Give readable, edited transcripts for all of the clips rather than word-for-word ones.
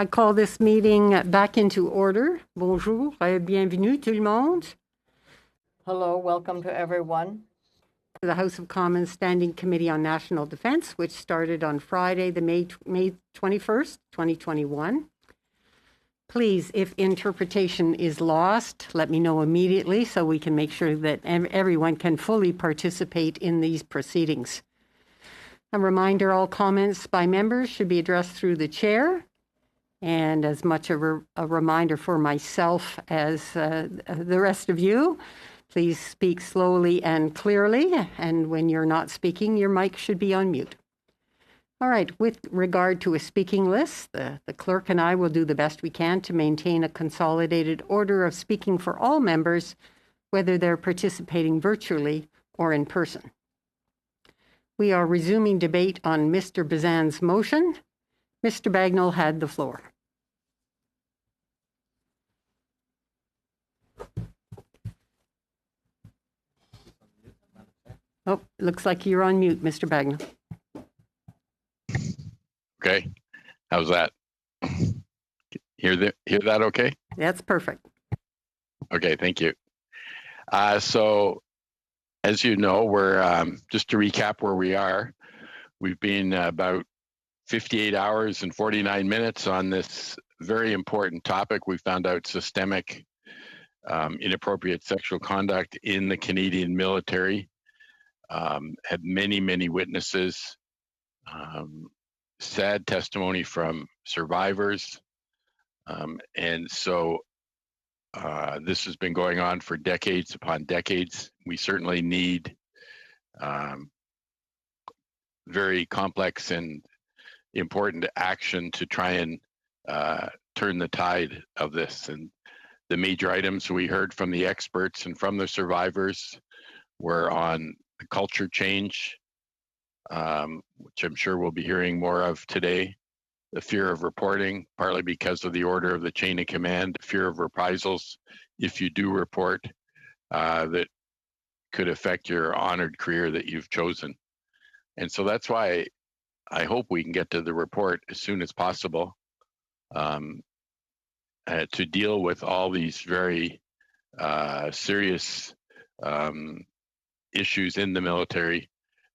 I call this meeting back into order. Bonjour, bienvenue tout le monde. Hello, welcome to everyone. To the House of Commons Standing Committee on National Defence, which started on Friday, the May 21st, 2021. Please, if interpretation is lost, let me know immediately so we can make sure that everyone can fully participate in these proceedings. A reminder, all comments by members should be addressed through the chair. And as much a reminder for myself as the rest of you, please speak slowly and clearly. And when you're not speaking, your mic should be on mute. All right, with regard to a speaking list, the clerk and I will do the best we can to maintain a consolidated order of speaking for all members, whether they're participating virtually or in person. We are resuming debate on Mr. Bazan's motion. Mr. Bagnall had the floor. Oh, looks like you're on mute, Mr. Bagnall. Okay, how's that? Hear that okay? That's perfect. Okay, thank you. So, as you know, we're, just to recap where we are, we've been about 58 hours and 49 minutes on this very important topic. We found out systemic inappropriate sexual conduct in the Canadian military. Had many witnesses, sad testimony from survivors. And so this has been going on for decades upon decades. We certainly need very complex and important action to try and turn the tide of this. And the major items we heard from the experts and from the survivors were on the culture change, which I'm sure we'll be hearing more of today, the fear of reporting, partly because of the order of the chain of command, fear of reprisals if you do report, that could affect your honored career that you've chosen. And so that's why I hope we can get to the report as soon as possible to deal with all these very serious issues in the military,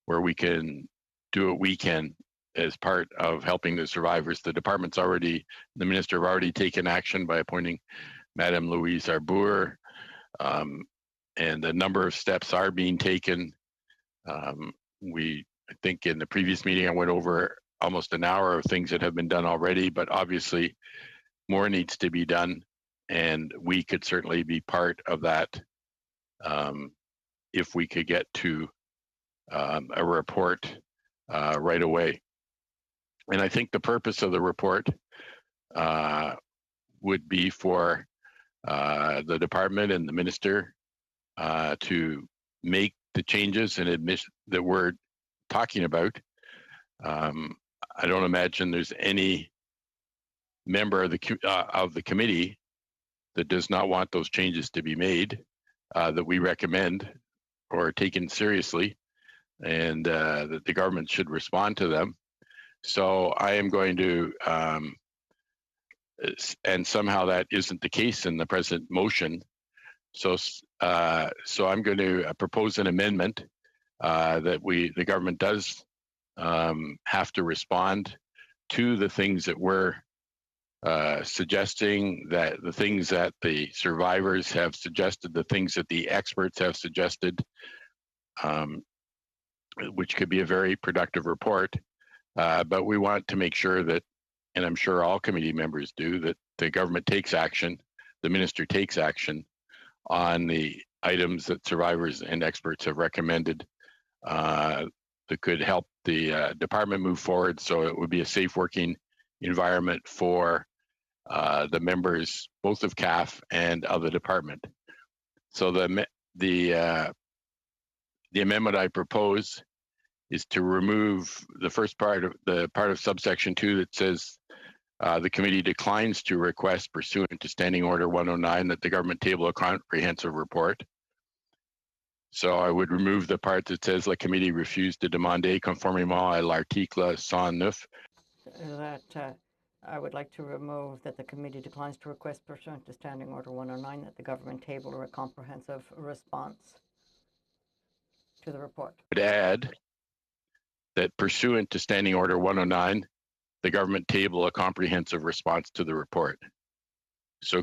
where we can do what we can as part of helping the survivors. The minister have already taken action by appointing Madame Louise Arbour, and a number of steps are being taken. I think in the previous meeting, I went over almost an hour of things that have been done already, but obviously more needs to be done. And we could certainly be part of that if we could get to a report right away. And I think the purpose of the report would be for the department and the minister to make the changes and admit that we're talking about. I don't imagine there's any member of the committee that does not want those changes to be made, that we recommend or taken seriously, and that the government should respond to them. So I am going to, and somehow that isn't the case in the present motion. So I'm going to propose an amendment that the government does have to respond to the things that we're suggesting, that the things that the survivors have suggested, the things that the experts have suggested, which could be a very productive report. But we want to make sure that, and I'm sure all committee members do, that the government takes action, the minister takes action on the items that survivors and experts have recommended that could help the department move forward, so it would be a safe working environment for the members, both of CAF and of the department. So the amendment I propose is to remove the first part of subsection 2 that says the committee declines to request, pursuant to Standing Order 109, that the government table a comprehensive report. So I would remove the part that says la committee refuse de demander conformément à l'article 109. That I would like to remove that the committee declines to request pursuant to Standing Order 109 that the government table a comprehensive response to the report. Would add that pursuant to Standing Order 109, the government table a comprehensive response to the report. So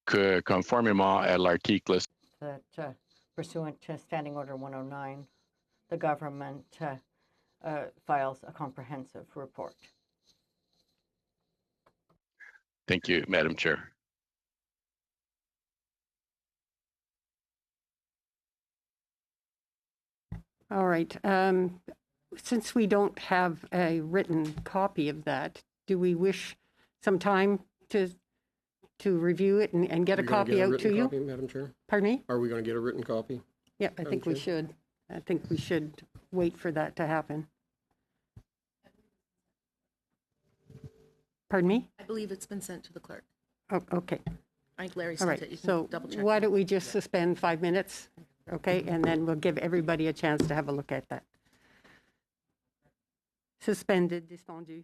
conformément à l'article. That pursuant to Standing Order 109, the government files a comprehensive report. Thank you, Madam Chair. All right. Since we don't have a written copy of that, do we wish some time to review it and get a copy out to you? Copy, Madam Chair? Pardon me? Are we going to get a written copy? Yeah, I think we Chair? should. I think we should wait for that to happen. Pardon me? I believe it's been sent to the clerk. Oh, okay. I think Larry All sent right. it. You can So double check. why don't we just suspend 5 minutes? Okay, and then we'll give everybody a chance to have a look at that. Suspended, suspendu.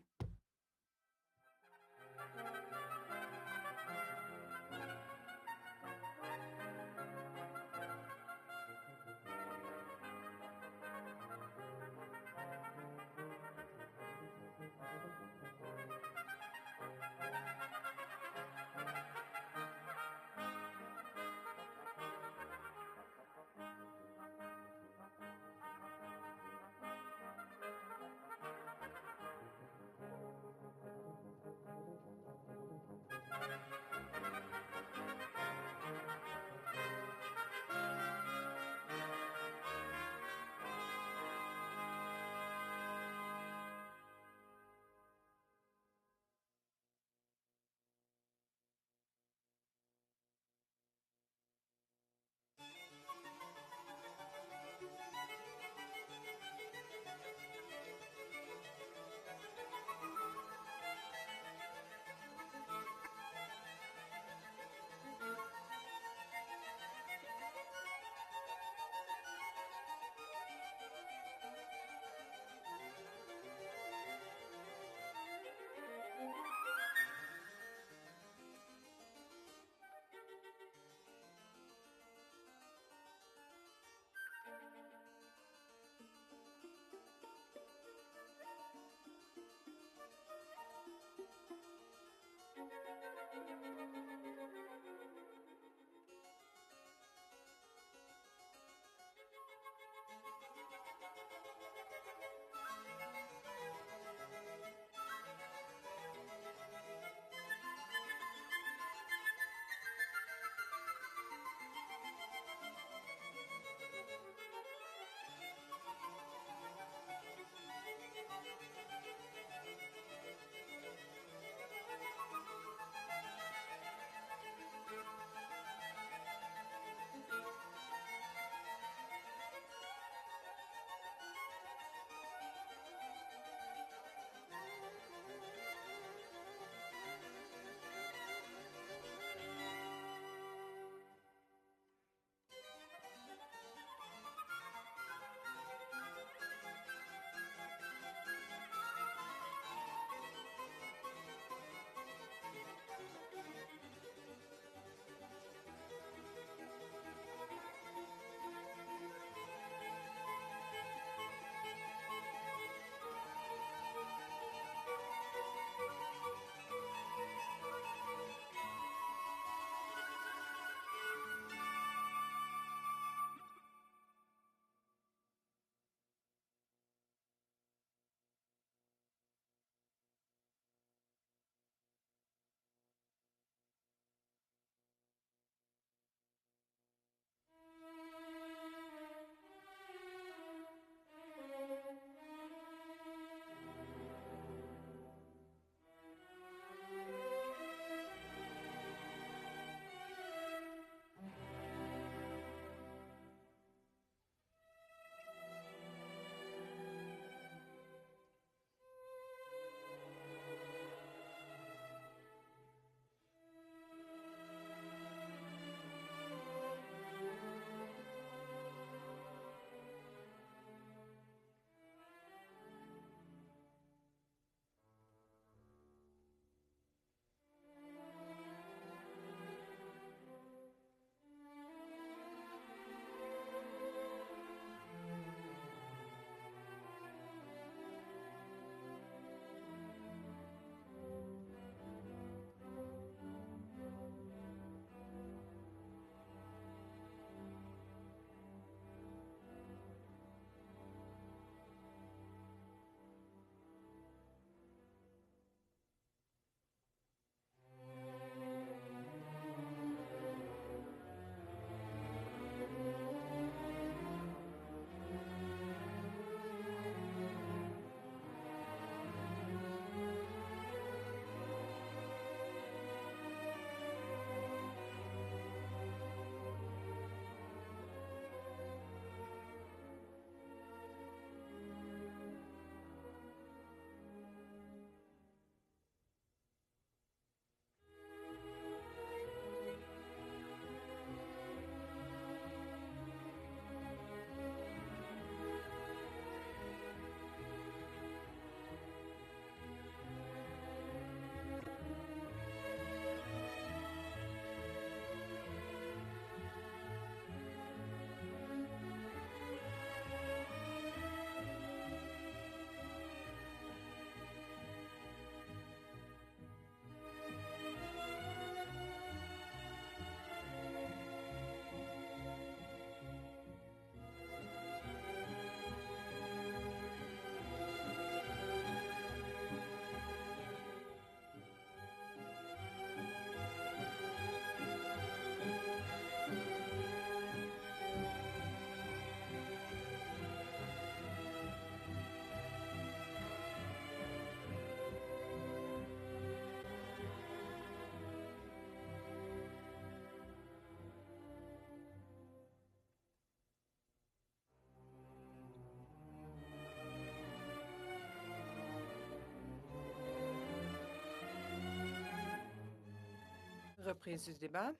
Reprise du débat.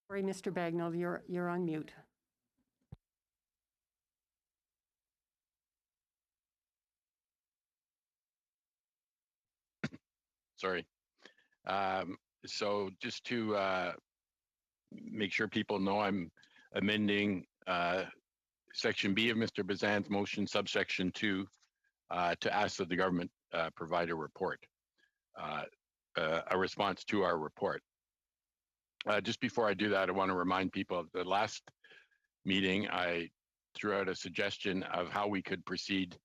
Sorry, Mr. Bagnall, you're on mute. Sorry. So just to make sure people know, I'm amending Section B of Mr. Bazan's motion, subsection 2, to ask that the government provide a report, a response to our report. Just before I do that, I want to remind people of the last meeting, I threw out a suggestion of how we could proceed,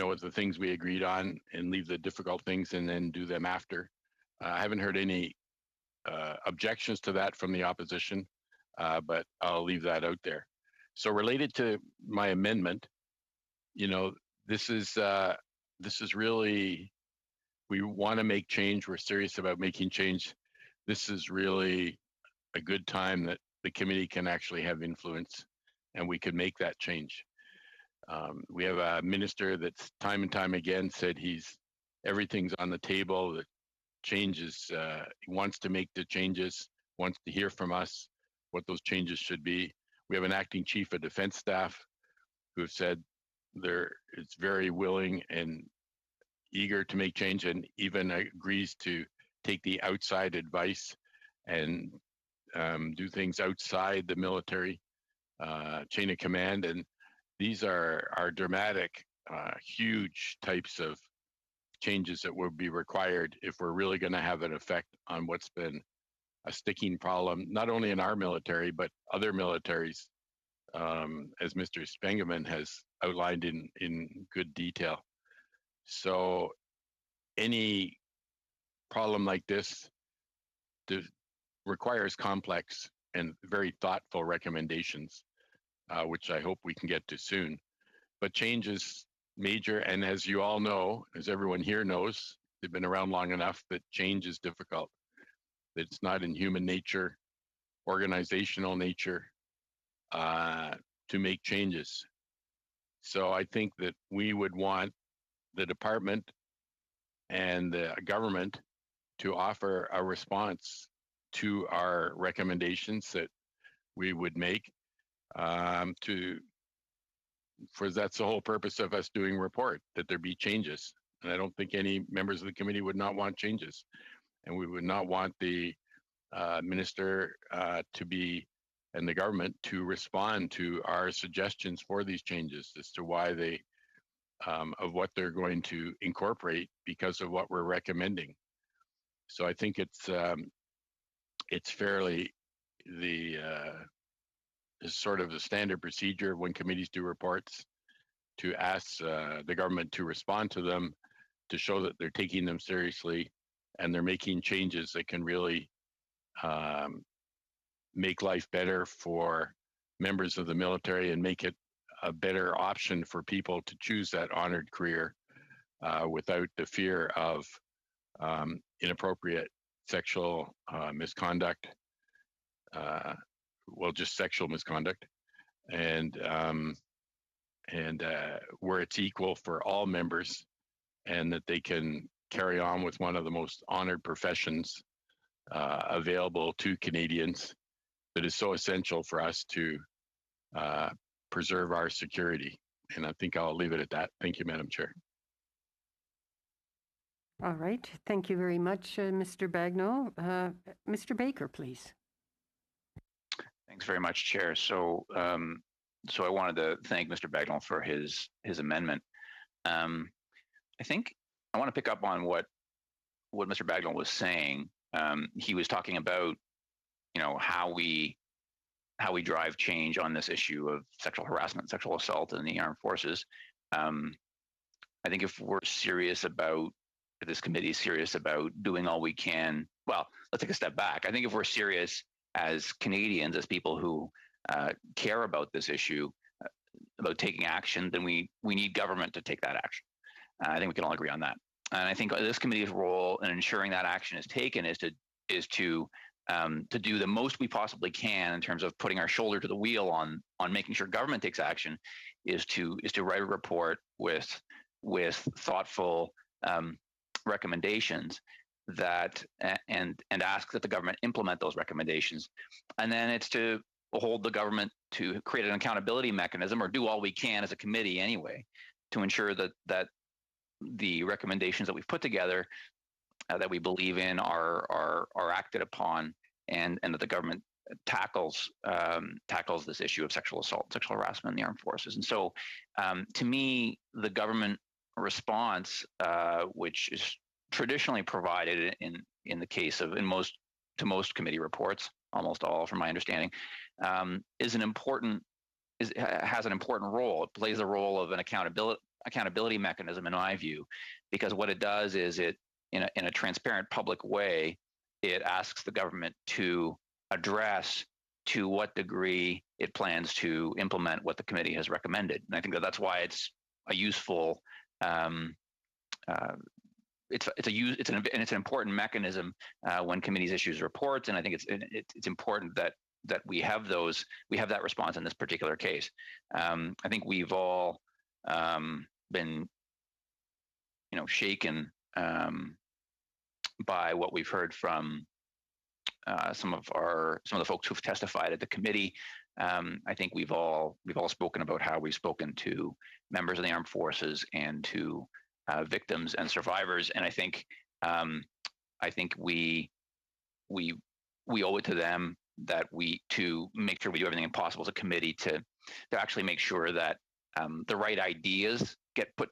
with the things we agreed on and leave the difficult things and then do them after. I haven't heard any objections to that from the opposition, but I'll leave that out there. So related to my amendment, this is really, we want to make change. We're serious about making change. This is really a good time that the committee can actually have influence and we could make that change. We have a minister that's time and time again said everything's on the table, that changes, he wants to make the changes, wants to hear from us what those changes should be. We have an acting chief of defense staff who have said it's very willing and eager to make change and even agrees to take the outside advice and do things outside the military chain of command. And these are dramatic, huge types of changes that will be required if we're really going to have an effect on what's been a sticking problem, not only in our military, but other militaries, as Mr. Spengeman has outlined in good detail. So any problem like this requires complex and very thoughtful recommendations, which I hope we can get to soon. But change is major, and as you all know, as everyone here knows, they've been around long enough, that change is difficult. It's not in human nature, organizational nature, to make changes. So I think that we would want the department and the government to offer a response to our recommendations that we would make, for that's the whole purpose of us doing report, that there be changes. And I don't think any members of the committee would not want changes. And we would not want the minister and the government to respond to our suggestions for these changes as to why of what they're going to incorporate because of what we're recommending. So I think it's fairly is sort of the standard procedure when committees do reports, to ask the government to respond to them, to show that they're taking them seriously and they're making changes that can really make life better for members of the military and make it a better option for people to choose that honored career without the fear of inappropriate sexual misconduct, just sexual misconduct, and where it's equal for all members, and that they can carry on with one of the most honored professions available to Canadians, that is so essential for us to preserve our security. And I think I'll leave it at that. Thank you, Madam Chair. All right. Thank you very much, Mr. Bagnall. Mr. Baker, please. Thanks very much, Chair. So I wanted to thank Mr. Bagnall for his amendment. I think I want to pick up on what Mr. Bagnall was saying. He was talking about, how we drive change on this issue of sexual harassment, sexual assault in the armed forces. I think if this committee is serious about doing all we can, well, let's take a step back. I think if we're serious as Canadians, as people who care about this issue, taking action, then we need government to take that action. I think we can all agree on that. And I think this committee's role in ensuring that action is taken is to do the most we possibly can in terms of putting our shoulder to the wheel on making sure government takes action, is to write a report with thoughtful recommendations that and ask that the government implement those recommendations. And then it's to hold the government to create an accountability mechanism, or do all we can as a committee anyway, to ensure that the recommendations that we've put together that we believe in are acted upon, and that the government tackles this issue of sexual assault, sexual harassment in the armed forces. And so, to me, the government response, which is traditionally provided in the case of most committee reports, almost all, from my understanding, has an important role. It plays the role of an accountability mechanism, in my view, because what it does is it, in a transparent public way, it asks the government to address to what degree it plans to implement what the committee has recommended. And I think that's why it's a useful, it's an important mechanism when committees issue reports. And I think it's important that we have that response in this particular case. I think we've all been, shaken by what we've heard from some of the folks who've testified at the committee. I think we've all spoken about how we've spoken to members of the armed forces and to victims and survivors, and I think we owe it to them to make sure we do everything possible as a committee to actually make sure that the right ideas get put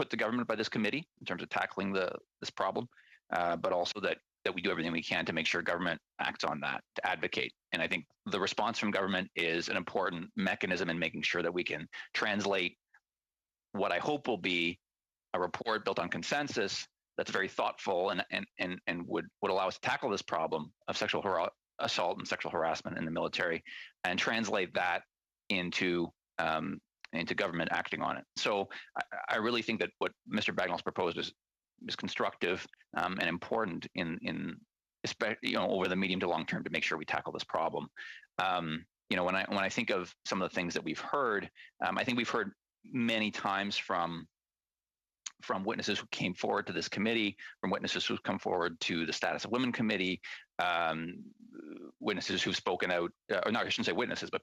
to government by this committee in terms of tackling this problem, but also that we do everything we can to make sure government acts on that, to advocate. And I think the response from government is an important mechanism in making sure that we can translate what I hope will be a report built on consensus that's very thoughtful and would allow us to tackle this problem of sexual assault and sexual harassment in the military, and translate that into government acting on it. So I really think that what Mr. Bagnall's proposed is constructive and important in especially over the medium to long term, to make sure we tackle this problem. When I think of some of the things that we've heard, I think we've heard many times from witnesses who came forward to this committee, from witnesses who've come forward to the Status of Women Committee, witnesses who've spoken out, or not, I shouldn't say witnesses, but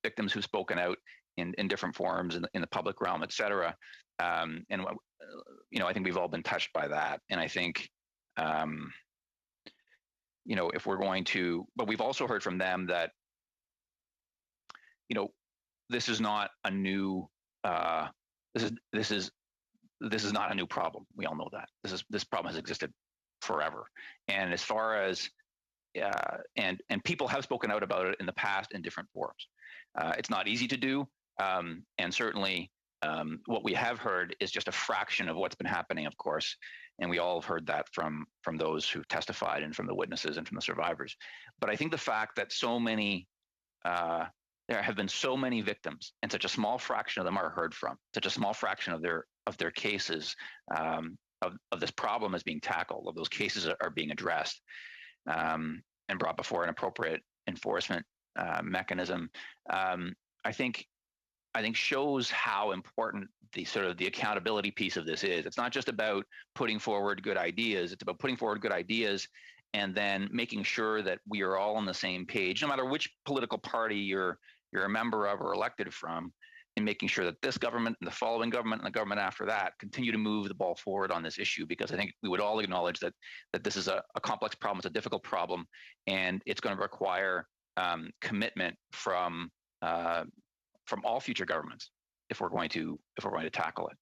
victims who've spoken out in different forums in the public realm, et cetera. I think we've all been touched by that. And I think, if we're going to, but we've also heard from them that, this is not a new, this is not a new problem. We all know that this problem has existed forever. And as far as and people have spoken out about it in the past in different forums. It's not easy to do, and certainly what we have heard is just a fraction of what's been happening, of course. And we all have heard that from those who testified and from the witnesses and from the survivors. But I think the fact that there have been so many victims, and such a small fraction of them are heard from, such a small fraction of their cases of this problem is being tackled, of those cases are being addressed and brought before an appropriate enforcement mechanism, I think shows how important the accountability piece of this is. It's not just about putting forward good ideas. It's about putting forward good ideas and then making sure that we are all on the same page, no matter which political party you're a member of or elected from, in making sure that this government and the following government and the government after that continue to move the ball forward on this issue, because I think we would all acknowledge that this is a complex problem, it's a difficult problem, and it's going to require commitment from all future governments if we're going to tackle it.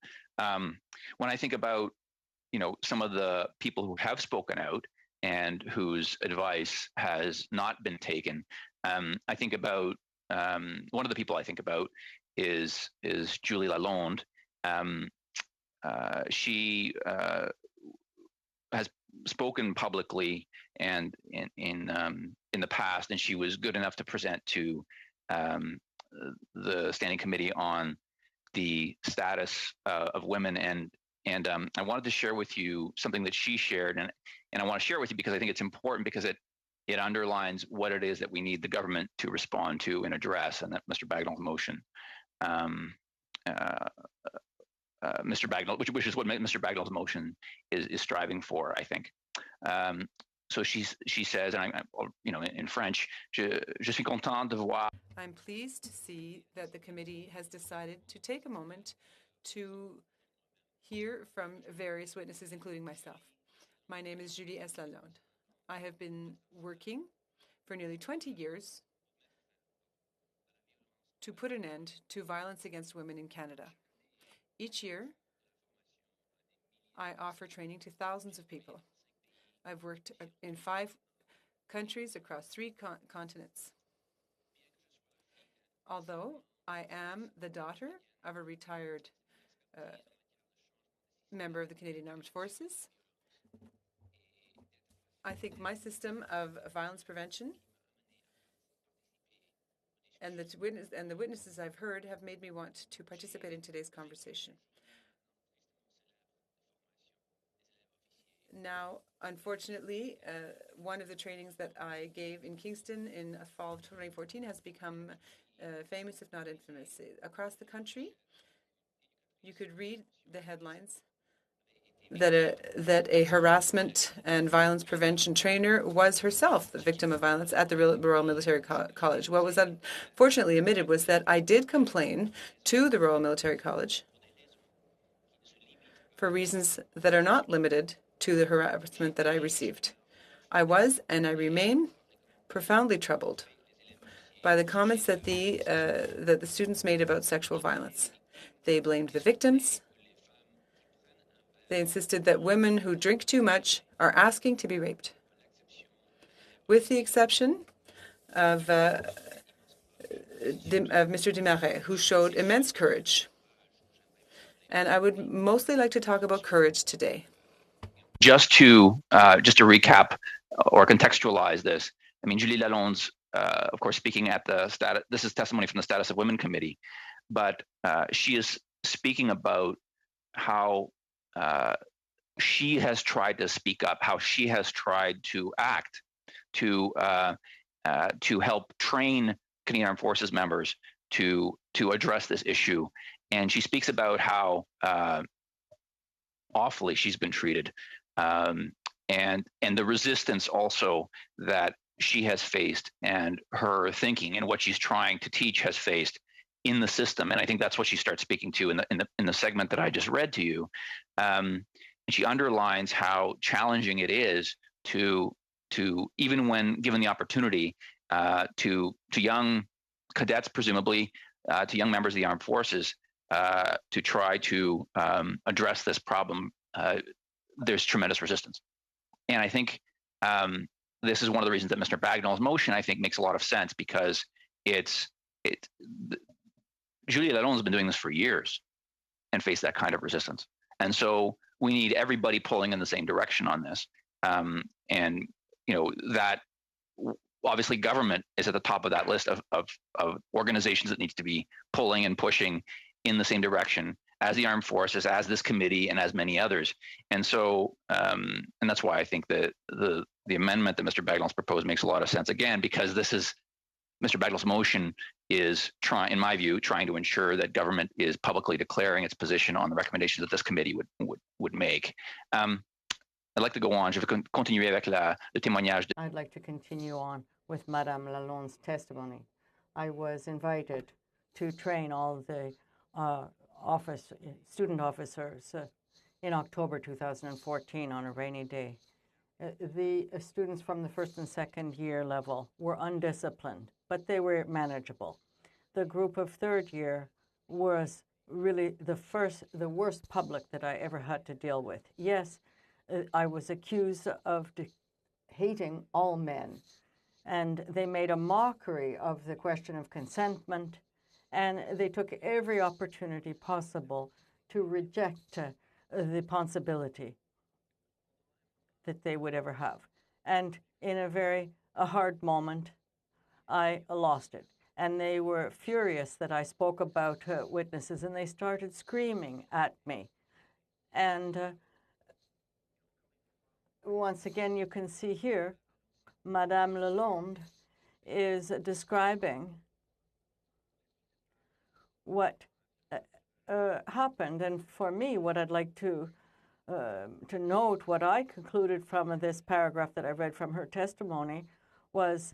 When I think about some of the people who have spoken out and whose advice has not been taken, I think about one of the people I think about is Julie Lalonde. She has spoken publicly and in the past, and she was good enough to present to the Standing Committee on the status of women, and I wanted to share with you something that she shared, and I want to share it with you because I think it's important because it underlines what it is that we need the government to respond to and address, and that Mr. Bagnall's motion, Mr. Bagnall, which is what Mr. Bagnall's motion is striving for, I think. So she says, and in French, je suis content de voir. I'm pleased to see that the committee has decided to take a moment to hear from various witnesses, including myself. My name is Julie S. Lalonde. I have been working for nearly 20 years to put an end to violence against women in Canada. Each year, I offer training to thousands of people. I've worked in 5 countries across 3 continents. Although I am the daughter of a retired member of the Canadian Armed Forces, I think my system of violence prevention and the witnesses I've heard have made me want to participate in today's conversation. Now, unfortunately, one of the trainings that I gave in Kingston in fall of 2014 has become famous, if not infamous. Across the country, you could read the headlines that a harassment and violence prevention trainer was herself the victim of violence at the Royal Military College. What was unfortunately omitted was that I did complain to the Royal Military College for reasons that are not limited to the harassment that I received. I was, and I remain, profoundly troubled by the comments that the students made about sexual violence. They blamed the victims. They insisted that women who drink too much are asking to be raped, with the exception of Mr. Desmarais, who showed immense courage. And I would mostly like to talk about courage today. Just to recap or contextualize this, I mean, Julie Lalonde's, of course, speaking at the status. This is testimony from the Status of Women Committee, but she is speaking about how she has tried to speak up, how she has tried to act to help train Canadian Armed Forces members to address this issue, and she speaks about how awfully she's been treated. And the resistance also that she has faced, and her thinking and what she's trying to teach has faced in the system. And I think that's what she starts speaking to in the segment that I just read to you. And she underlines how challenging it is to even when given the opportunity to young cadets, presumably to young members of the armed forces, to try to address this problem. There's tremendous resistance. And I think this is one of the reasons that Mr. Bagnall's motion, I think, makes a lot of sense, because Julie Lalonde has been doing this for years and faced that kind of resistance. And so we need everybody pulling in the same direction on this. And that obviously government is at the top of that list of organizations that needs to be pulling and pushing in the same direction as the armed forces, as this committee, and as many others. And so, and that's why I think that the amendment that Mr. Bagnall's proposed makes a lot of sense. Again, because this is Mr. Bagnall's motion is in my view, trying to ensure that government is publicly declaring its position on the recommendations that this committee would make. I'd like to go on. Je vais continuer avec le témoignage. I'd like to continue on with Madame Lalonde's testimony. I was invited to train all the student officers in October 2014 on a rainy day. The students from the first and second year level were undisciplined, but they were manageable. The group of third year was really the worst public that I ever had to deal with. Yes, I was accused of hating all men, and they made a mockery of the question of consentment, and they took every opportunity possible to reject the possibility that they would ever have. And in a hard moment, I lost it. and they were furious that I spoke about witnesses, and they started screaming at me. And once again, you can see here, Madame Lalonde is describing what happened. And for me, what I'd like to note, what I concluded from this paragraph that I read from her testimony, was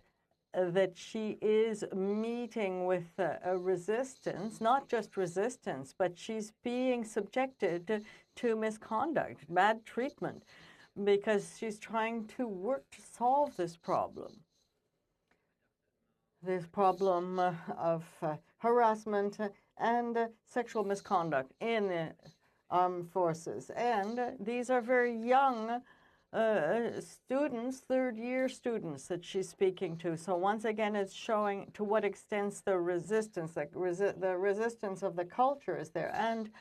that she is meeting with a resistance, not just resistance, but she's being subjected to misconduct, bad treatment, because she's trying to work to solve this problem of harassment and sexual misconduct in the armed forces. And these are very young students, third-year students that she's speaking to. So once again, it's showing to what extent the resistance, the resistance of the culture is there. And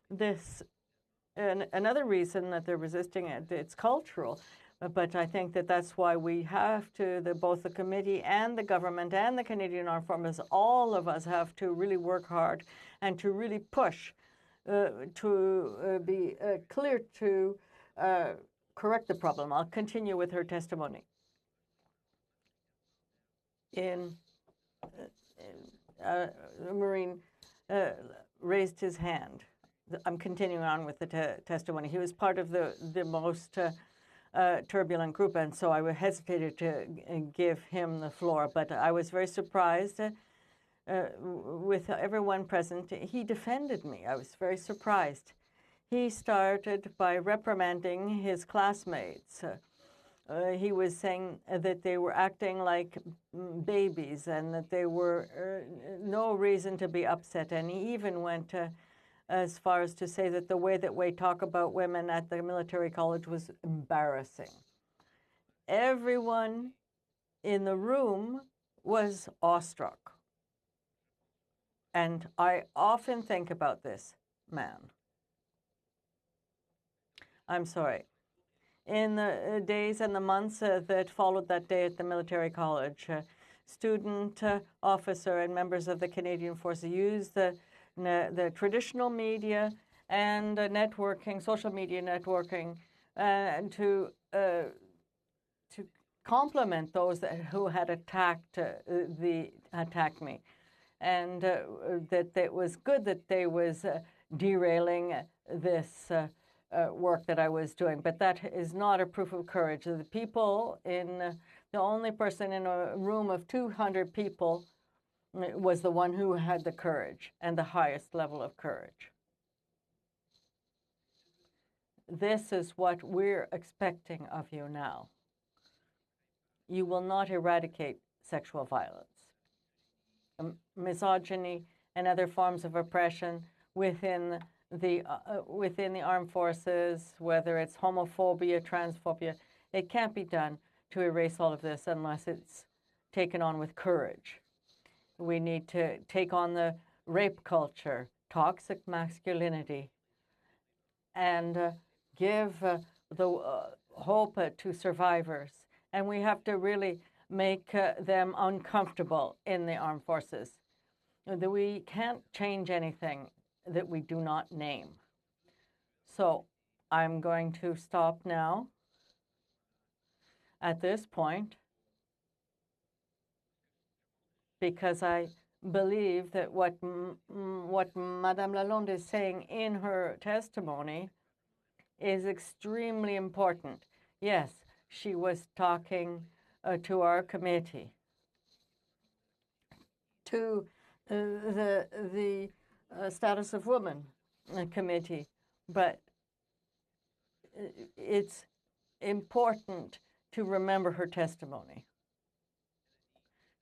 this, another reason that they're resisting it, it's cultural. But I think that that's why we have to, both the committee and the government and the Canadian Armed Forces, all of us have to really work hard and to really push to be clear to correct the problem. I'll continue with her testimony. Marine raised his hand. I'm continuing on with the testimony. He was part of the most turbulent group, and so I hesitated to give him the floor. But I was very surprised with everyone present. He defended me. I was very surprised. He started by reprimanding his classmates. He was saying that they were acting like babies and that they were no reason to be upset. And he even went as far as to say that the way that we talk about women at the military college was embarrassing. Everyone in the room was awestruck. And I often think about this man. I'm sorry. In the days and the months that followed that day at the military college, student, officer, and members of the Canadian Forces used the traditional media and networking, social media networking, and to compliment those who had attacked me, and that it was good that they was derailing this work that I was doing. But that is not a proof of courage. The people the only person in a room of 200 people was the one who had the courage and the highest level of courage. This is what we're expecting of you now. You will not eradicate sexual violence, misogyny, and other forms of oppression within the armed forces, whether it's homophobia, transphobia. It can't be done to erase all of this unless it's taken on with courage. We need to take on the rape culture, toxic masculinity, and give the hope to survivors. And we have to really make them uncomfortable in the armed forces. We can't change anything that we do not name. So I'm going to stop now at this point, because I believe that what Madame Lalonde is saying in her testimony is extremely important. Yes, she was talking to our committee, to the Status of Women Committee, but it's important to remember her testimony.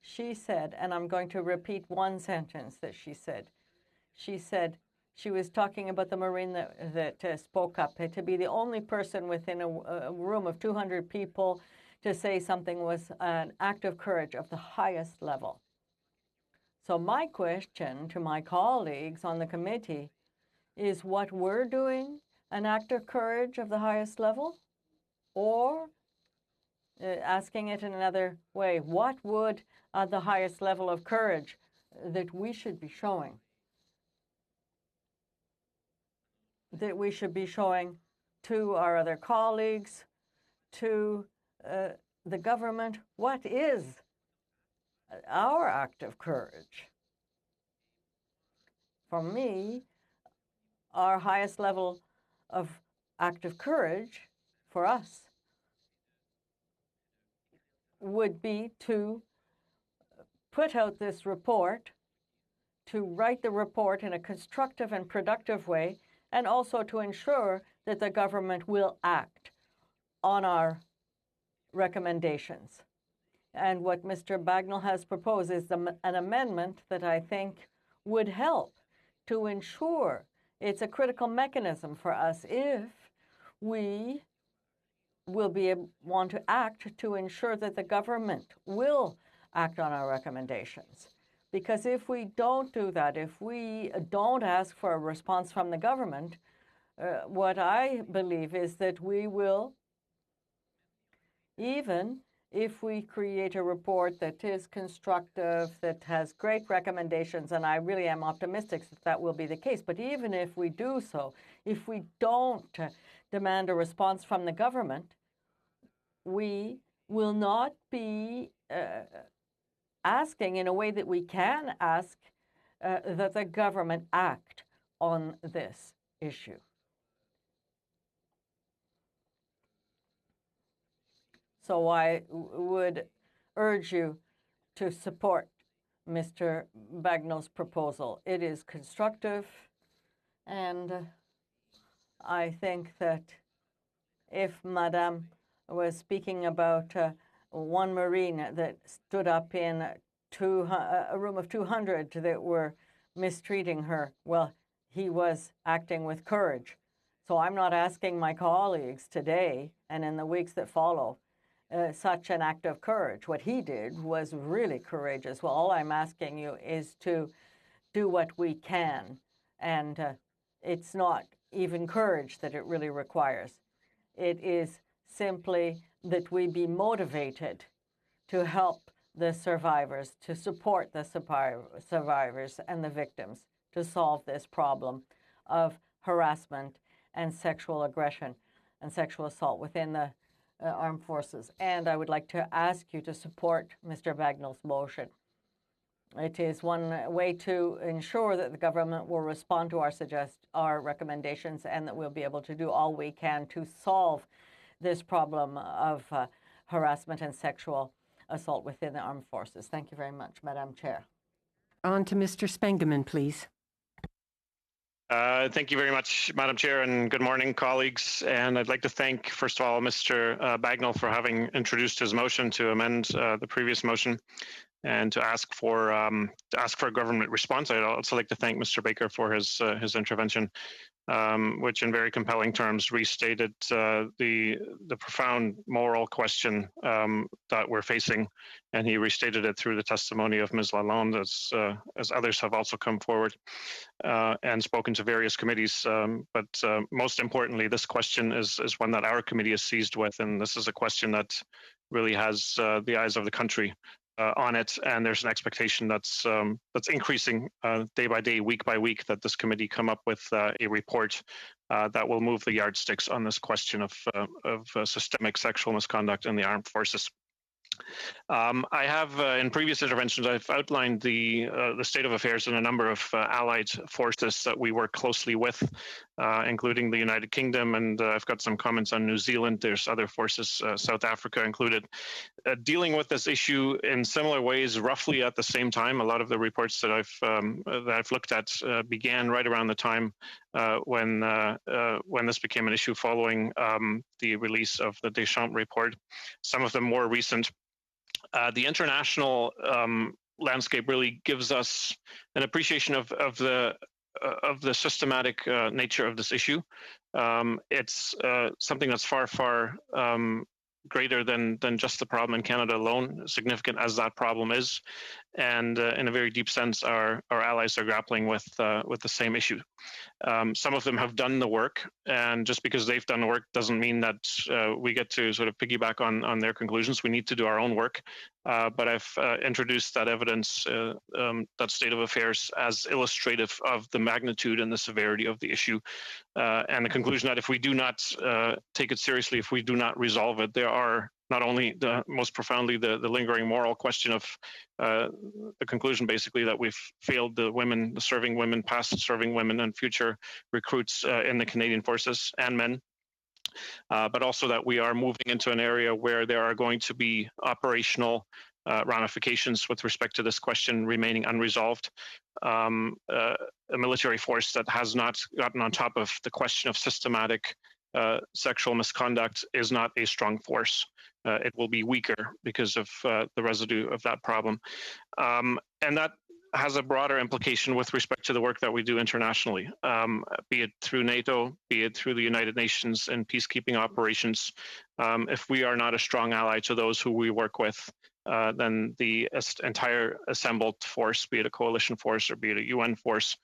She said, and I'm going to repeat one sentence that she said. She said she was talking about the Marine that spoke up. To be the only person within a room of 200 people to say something was an act of courage of the highest level. So my question to my colleagues on the committee is, what we're doing an act of courage of the highest level? Or asking it in another way, what would the highest level of courage that we should be showing? That we should be showing to our other colleagues, to the government? What is our act of courage? For me, our highest level of act of courage for us would be to put out this report, to write the report in a constructive and productive way, and also to ensure that the government will act on our recommendations. And what Mr. Bagnall has proposed is an amendment that I think would help to ensure it's a critical mechanism for us if we will want to act to ensure that the government will act on our recommendations. Because if we don't do that, if we don't ask for a response from the government, what I believe is that we will, even if we create a report that is constructive, that has great recommendations, and I really am optimistic that that will be the case, but even if we do so, if we don't demand a response from the government, we will not be asking in a way that we can ask that the government act on this issue. So I would urge you to support Mr. Bagnall's proposal. It is constructive, and I think that if Madame was speaking about one Marine that stood up in a room of 200 that were mistreating her, well, he was acting with courage. So I'm not asking my colleagues today and in the weeks that follow such an act of courage. What he did was really courageous. Well, all I'm asking you is to do what we can. And it's not even courage that it really requires. It is simply that we be motivated to help the survivors, to support the survivors and the victims to solve this problem of harassment and sexual aggression and sexual assault within the armed forces. And I would like to ask you to support Mr. Bagnall's motion. It is one way to ensure that the government will respond to our recommendations, and that we'll be able to do all we can to solve this problem of harassment and sexual assault within the armed forces. Thank you very much, Madam Chair. On to Mr. Spengeman, please. Thank you very much, Madam Chair, and good morning, colleagues. And I'd like to thank, first of all, Mr. Bagnall for having introduced his motion to amend the previous motion and to ask for a government response. I'd also like to thank Mr. Baker for his intervention, which in very compelling terms restated the profound moral question that we're facing, and he restated it through the testimony of Ms. Lalonde, as others have also come forward and spoken to various committees. But most importantly, this question is one that our committee is seized with, and this is a question that really has the eyes of the country on it, and there's an expectation that's increasing day by day, week by week, that this committee come up with a report that will move the yardsticks on this question of systemic sexual misconduct in the armed forces. I have, in previous interventions, I've outlined the state of affairs in a number of allied forces that we work closely with, including the United Kingdom, and I've got some comments on New Zealand. There's other forces, South Africa included, dealing with this issue in similar ways, roughly at the same time. A lot of the reports that I've looked at began right around the time when this became an issue following the release of the Deschamps report. Some of them more recent. The international landscape really gives us an appreciation of the systematic nature of this issue. It's something that's far greater than just the problem in Canada alone, significant as that problem is. And in a very deep sense, our allies are grappling with the same issue. Some of them have done the work, and just because they've done the work doesn't mean that we get to sort of piggyback on their conclusions. We need to do our own work. But I've introduced that evidence, that state of affairs, as illustrative of the magnitude and the severity of the issue, and the conclusion that if we do not take it seriously, if we do not resolve it, there are not only most profoundly the lingering moral question of the conclusion basically that we've failed the serving women, past serving women, and future recruits in the Canadian Forces and men, but also that we are moving into an area where there are going to be operational ramifications with respect to this question remaining unresolved. A military force that has not gotten on top of the question of systematic sexual misconduct is not a strong force. It will be weaker because of the residue of that problem. And that has a broader implication with respect to the work that we do internationally, be it through NATO, be it through the United Nations and peacekeeping operations. If we are not a strong ally to those who we work with, then the entire assembled force, be it a coalition force or be it a UN force,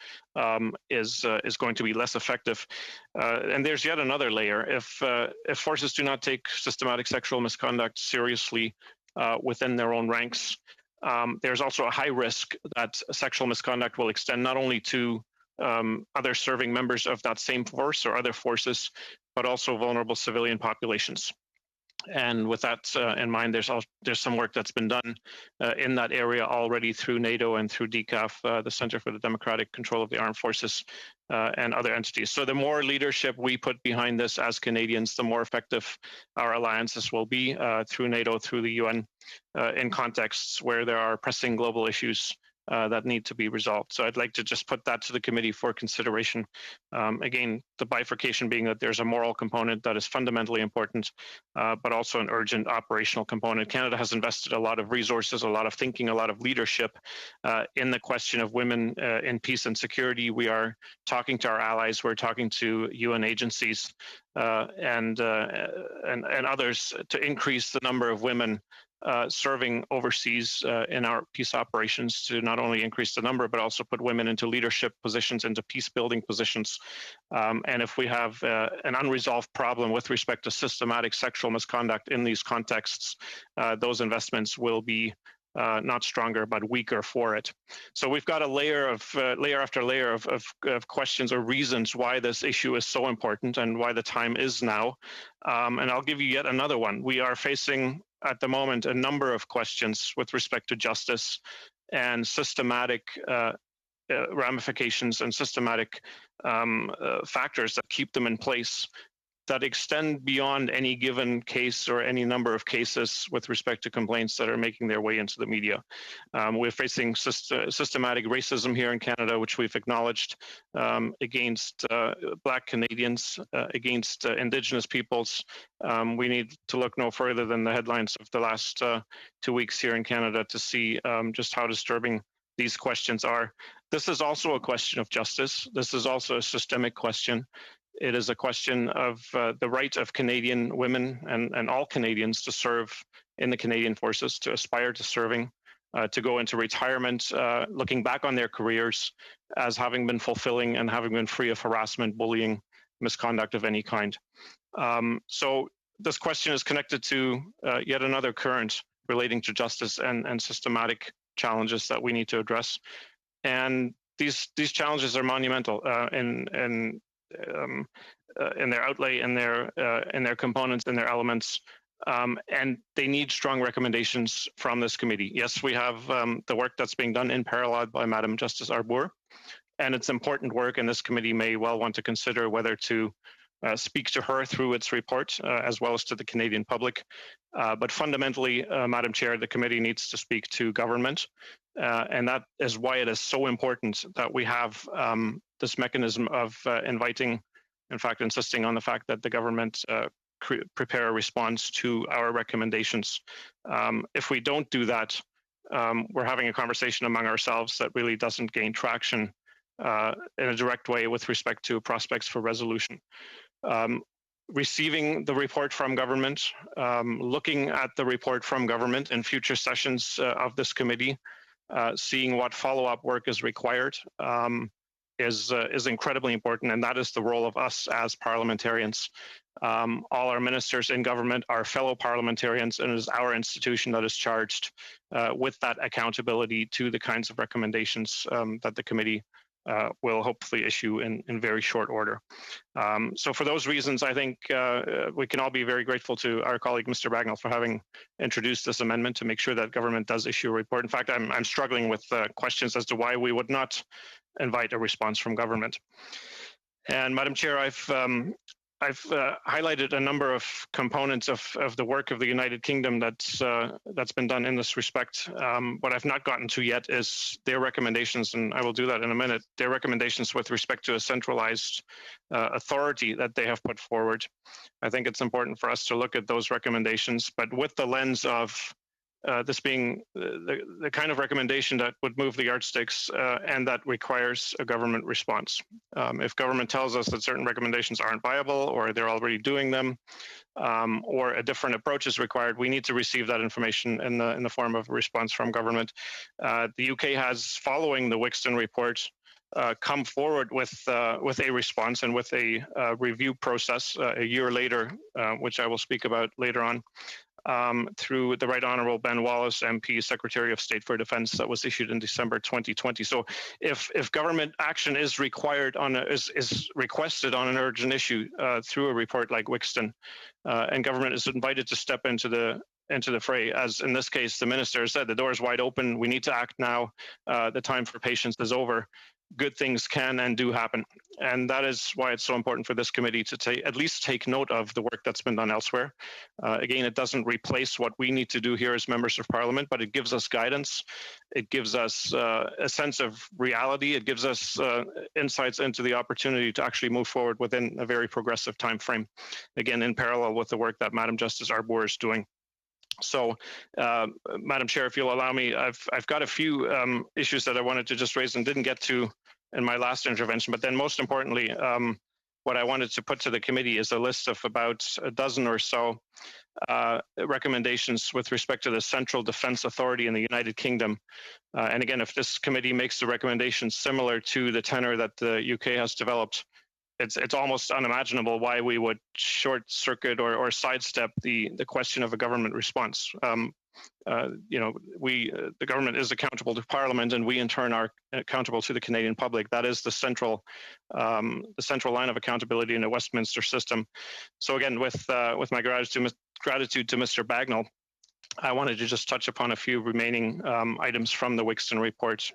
is going to be less effective. And there's yet another layer. If forces do not take systematic sexual misconduct seriously within their own ranks, there's also a high risk that sexual misconduct will extend not only to other serving members of that same force or other forces, but also vulnerable civilian populations. And with that in mind, there's some work that's been done in that area already through NATO and through DCAF, the Center for the Democratic Control of the Armed Forces, and other entities. So the more leadership we put behind this as Canadians, the more effective our alliances will be through NATO, through the UN, in contexts where there are pressing global issues that need to be resolved. So I'd like to just put that to the committee for consideration. Again, the bifurcation being that there's a moral component that is fundamentally important, but also an urgent operational component. Canada has invested a lot of resources, a lot of thinking, a lot of leadership in the question of women in peace and security. We are talking to our allies, we're talking to UN agencies and others to increase the number of women serving overseas in our peace operations, to not only increase the number, but also put women into leadership positions, into peace building positions. And if we have an unresolved problem with respect to systematic sexual misconduct in these contexts, those investments will be not stronger, but weaker for it. So we've got a layer after layer of questions or reasons why this issue is so important and why the time is now. And I'll give you yet another one. We are facing at the moment a number of questions with respect to justice and systematic ramifications and systematic factors that keep them in place, that extend beyond any given case or any number of cases with respect to complaints that are making their way into the media. We're facing systematic racism here in Canada, which we've acknowledged, against Black Canadians, against Indigenous peoples. We need to look no further than the headlines of the last 2 weeks here in Canada to see just how disturbing these questions are. This is also a question of justice. This is also a systemic question. It is a question of the right of Canadian women and all Canadians to serve in the Canadian Forces, to aspire to serving, to go into retirement, looking back on their careers as having been fulfilling and having been free of harassment, bullying, misconduct of any kind. So this question is connected to yet another current relating to justice and systematic challenges that we need to address. And these challenges are monumental in their outlay, in their components, in their elements, and they need strong recommendations from this committee. Yes, we have the work that's being done in parallel by Madam Justice Arbour, and it's important work, and this committee may well want to consider whether to speak to her through its report, as well as to the Canadian public. But fundamentally, Madam Chair, the committee needs to speak to government, and that is why it is so important that we have this mechanism of inviting, in fact, insisting on the fact that the government prepare a response to our recommendations. If we don't do that, we're having a conversation among ourselves that really doesn't gain traction in a direct way with respect to prospects for resolution. receiving the report from government, looking at the report from government in future sessions of this committee, seeing what follow-up work is required is incredibly important, and that is the role of us as parliamentarians. All our ministers in government are fellow parliamentarians, and it is our institution that is charged with that accountability to the kinds of recommendations that the committee will hopefully issue in very short order. So for those reasons, I think we can all be very grateful to our colleague, Mr. Bagnall, for having introduced this amendment to make sure that government does issue a report. In fact, I'm struggling with questions as to why we would not invite a response from government. And Madam Chair, I've highlighted a number of components of the work of the United Kingdom that's been done in this respect. What I've not gotten to yet is their recommendations, and I will do that in a minute, their recommendations with respect to a centralized authority that they have put forward. I think it's important for us to look at those recommendations, but with the lens of this being the kind of recommendation that would move the yardsticks and that requires a government response. If government tells us that certain recommendations aren't viable or they're already doing them or a different approach is required, we need to receive that information in the form of a response from government. The UK has, following the Wixton report, come forward with a response and with a review process a year later, which I will speak about later on. Through the Right Honourable Ben Wallace, MP, Secretary of State for Defence, that was issued in December 2020. So, if government action is required is requested on an urgent issue through a report like Wixton, and government is invited to step into the fray, as in this case the minister said, the door is wide open. We need to act now. The time for patience is over. Good things can and do happen. And that is why it's so important for this committee to at least take note of the work that's been done elsewhere. Again, it doesn't replace what we need to do here as members of parliament, but it gives us guidance. It gives us a sense of reality. It gives us insights into the opportunity to actually move forward within a very progressive time frame. Again, in parallel with the work that Madam Justice Arbour is doing. So, Madam Chair, if you'll allow me, I've got a few issues that I wanted to just raise and didn't get to in my last intervention. But then, most importantly, what I wanted to put to the committee is a list of about a dozen or so recommendations with respect to the Central Defence Authority in the United Kingdom. And again, if this committee makes the recommendations similar to the tenor that the UK has developed, it's almost unimaginable why we would short circuit or sidestep the question of a government response. You know, the government is accountable to Parliament, and we in turn are accountable to the Canadian public. That is the central line of accountability in the Westminster system. So again, with my gratitude to Mr. Bagnall, I wanted to just touch upon a few remaining items from the Wixton report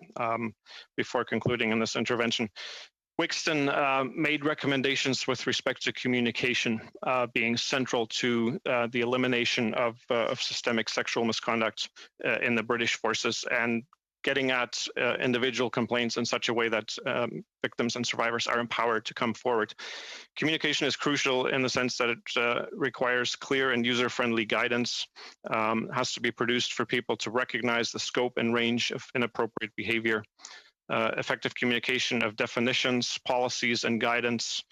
before concluding in this intervention. Wixton made recommendations with respect to communication being central to the elimination of systemic sexual misconduct in the British forces and getting at individual complaints in such a way that victims and survivors are empowered to come forward. Communication is crucial in the sense that it requires clear and user-friendly guidance, has to be produced for people to recognize the scope and range of inappropriate behavior. Effective communication of definitions, policies, and guidance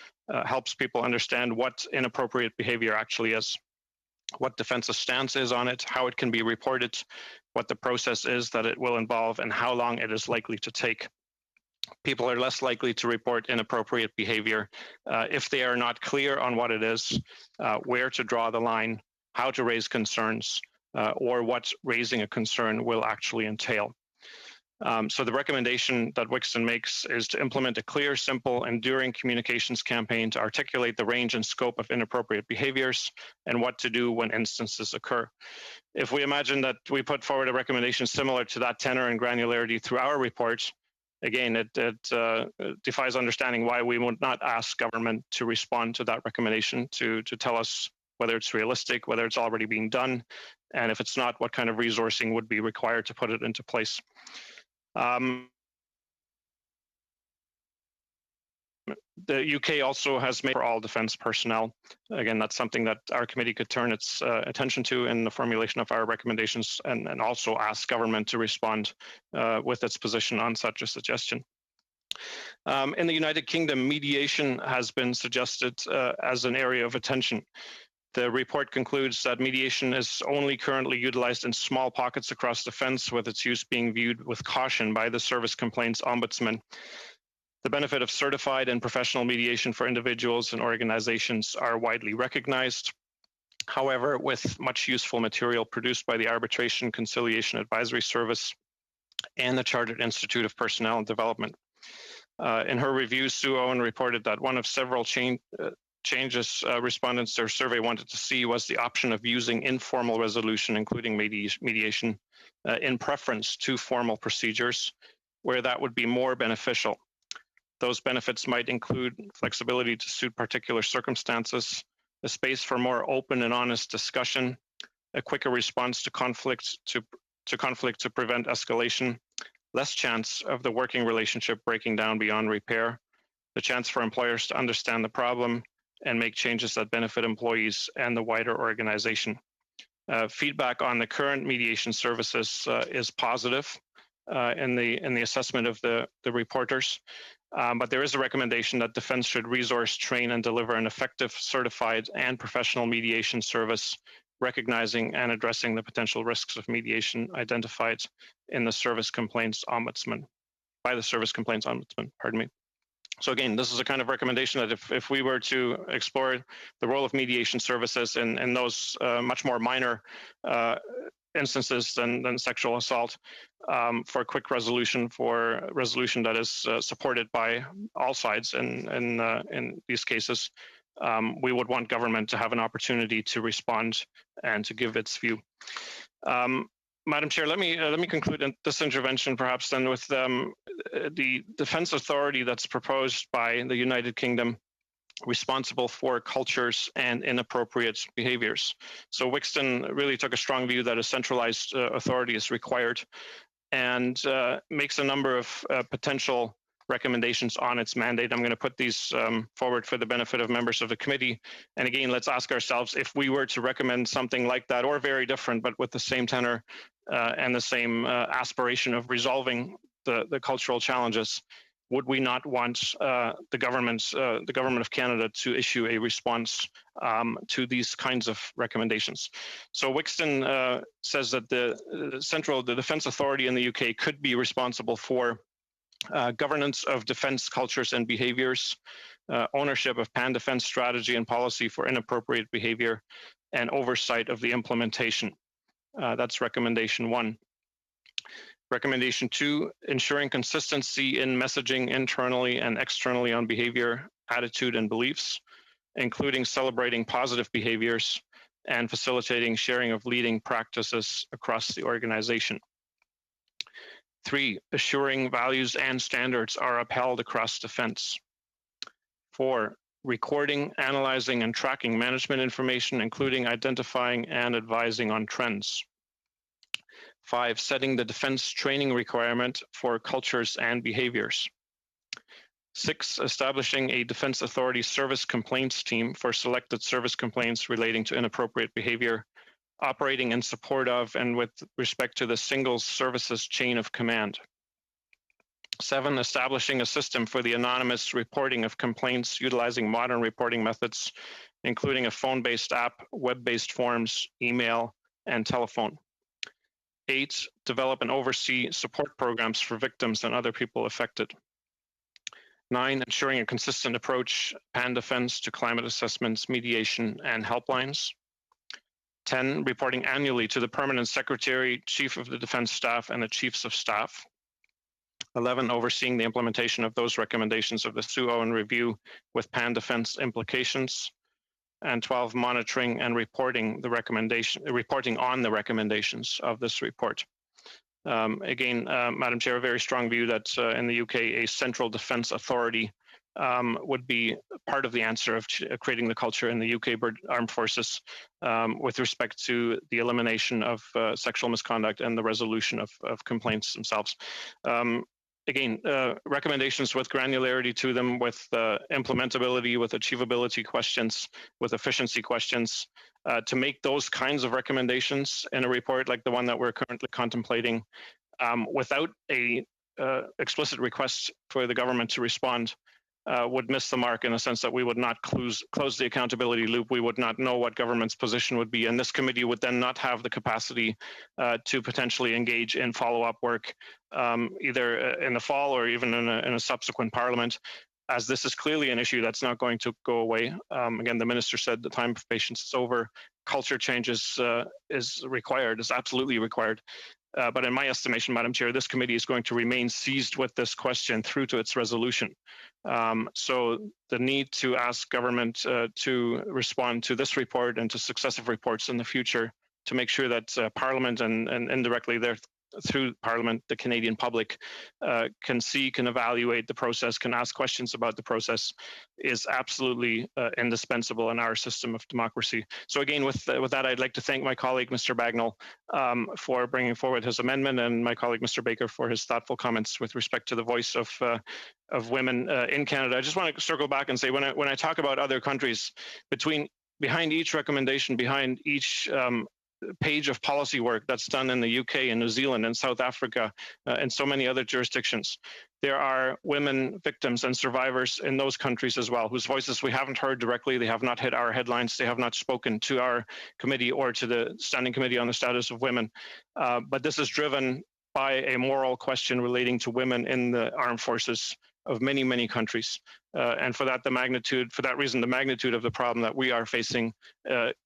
helps people understand what inappropriate behavior actually is, what defense's stance is on it, how it can be reported, what the process is that it will involve, and how long it is likely to take. People are less likely to report inappropriate behavior if they are not clear on what it is, where to draw the line, how to raise concerns, or what raising a concern will actually entail. So the recommendation that Wixton makes is to implement a clear, simple, enduring communications campaign to articulate the range and scope of inappropriate behaviors and what to do when instances occur. If we imagine that we put forward a recommendation similar to that tenor and granularity through our report, again, it defies understanding why we would not ask government to respond to that recommendation, to tell us whether it's realistic, whether it's already being done, and if it's not, what kind of resourcing would be required to put it into place. The UK also has made for all defence personnel. Again, that's something that our committee could turn its attention to in the formulation of our recommendations, and also ask government to respond with its position on such a suggestion. In the United Kingdom, mediation has been suggested as an area of attention. The report concludes that mediation is only currently utilized in small pockets across defense, with its use being viewed with caution by the Service Complaints Ombudsman. The benefit of certified and professional mediation for individuals and organizations are widely recognized. However, with much useful material produced by the Arbitration Conciliation Advisory Service and the Chartered Institute of Personnel and Development. In her review, Sue Owen reported that one of several changes respondents to her survey wanted to see was the option of using informal resolution, including mediation, in preference to formal procedures, where that would be more beneficial. Those benefits might include flexibility to suit particular circumstances, a space for more open and honest discussion, a quicker response to conflict to prevent escalation, less chance of the working relationship breaking down beyond repair, the chance for employers to understand the problem and make changes that benefit employees and the wider organization. Feedback on the current mediation services is positive in the assessment of the reporters. But there is a recommendation that Defence should resource, train, and deliver an effective, certified, and professional mediation service, recognizing and addressing the potential risks of mediation identified in the Service Complaints Ombudsman, by the Service Complaints Ombudsman, pardon me. So again, this is a kind of recommendation that if we were to explore the role of mediation services in those much more minor instances than sexual assault, for quick resolution, for resolution that is supported by all sides in these cases, we would want government to have an opportunity to respond and to give its view. Madam Chair, let me conclude this intervention perhaps then with the defence authority that's proposed by the United Kingdom, responsible for cultures and inappropriate behaviours. So Wixton really took a strong view that a centralised authority is required, and makes a number of potential recommendations on its mandate. I'm going to put these forward for the benefit of members of the committee. And again, let's ask ourselves, if we were to recommend something like that, or very different, but with the same tenor and the same aspiration of resolving the cultural challenges, would we not want the government of Canada to issue a response to these kinds of recommendations? So Wixton says that the Defence Authority in the UK could be responsible for governance of defence cultures and behaviours, ownership of pan-defence strategy and policy for inappropriate behaviour, and oversight of the implementation. That's recommendation 1. Recommendation 2, ensuring consistency in messaging internally and externally on behavior, attitude, and beliefs, including celebrating positive behaviors and facilitating sharing of leading practices across the organization. 3, assuring values and standards are upheld across defense. 4, recording, analyzing, and tracking management information, including identifying and advising on trends. 5, setting the defense training requirement for cultures and behaviors. 6, establishing a Defense Authority service complaints team for selected service complaints relating to inappropriate behavior, operating in support of and with respect to the single services chain of command. 7, establishing a system for the anonymous reporting of complaints utilizing modern reporting methods, including a phone-based app, web-based forms, email, and telephone. 8, develop and oversee support programs for victims and other people affected. 9, ensuring a consistent approach, pan defense to climate assessments, mediation, and helplines. 10, reporting annually to the Permanent Secretary, Chief of the Defence Staff, and the Chiefs of Staff. 11, overseeing the implementation of those recommendations of the Sue Owen Review with pan defense implications. And 12, monitoring and reporting on the recommendations of this report. Again, Madam Chair, a very strong view that in the UK, a central defence authority would be part of the answer of creating the culture in the UK Armed Forces with respect to the elimination of sexual misconduct and the resolution of complaints themselves. Again, recommendations with granularity to them, with implementability, with achievability questions, with efficiency questions, to make those kinds of recommendations in a report like the one that we're currently contemplating without a explicit request for the government to respond would miss the mark in the sense that we would not close the accountability loop. We would not know what government's position would be, and this committee would then not have the capacity to potentially engage in follow-up work, either in the fall or even in a subsequent parliament, as this is clearly an issue that's not going to go away. Again, the minister said the time of patience is over. Culture change is required, is absolutely required. But in my estimation, Madam Chair, this committee is going to remain seized with this question through to its resolution. So the need to ask government to respond to this report and to successive reports in the future to make sure that Parliament and indirectly through Parliament, the Canadian public can see, can evaluate the process, can ask questions about the process, is absolutely indispensable in our system of democracy. So again, with that, I'd like to thank my colleague, Mr. Bagnall, for bringing forward his amendment, and my colleague, Mr. Baker, for his thoughtful comments with respect to the voice of women in Canada. I just want to circle back and say, when I talk about other countries, behind each recommendation, behind each page of policy work that's done in the UK and New Zealand and South Africa and so many other jurisdictions, there are women victims and survivors in those countries as well, whose voices we haven't heard directly. They have not hit our headlines. They have not spoken to our committee or to the Standing Committee on the Status of Women. But this is driven by a moral question relating to women in the armed forces of many, many countries. And for that reason, the magnitude of the problem that we are facing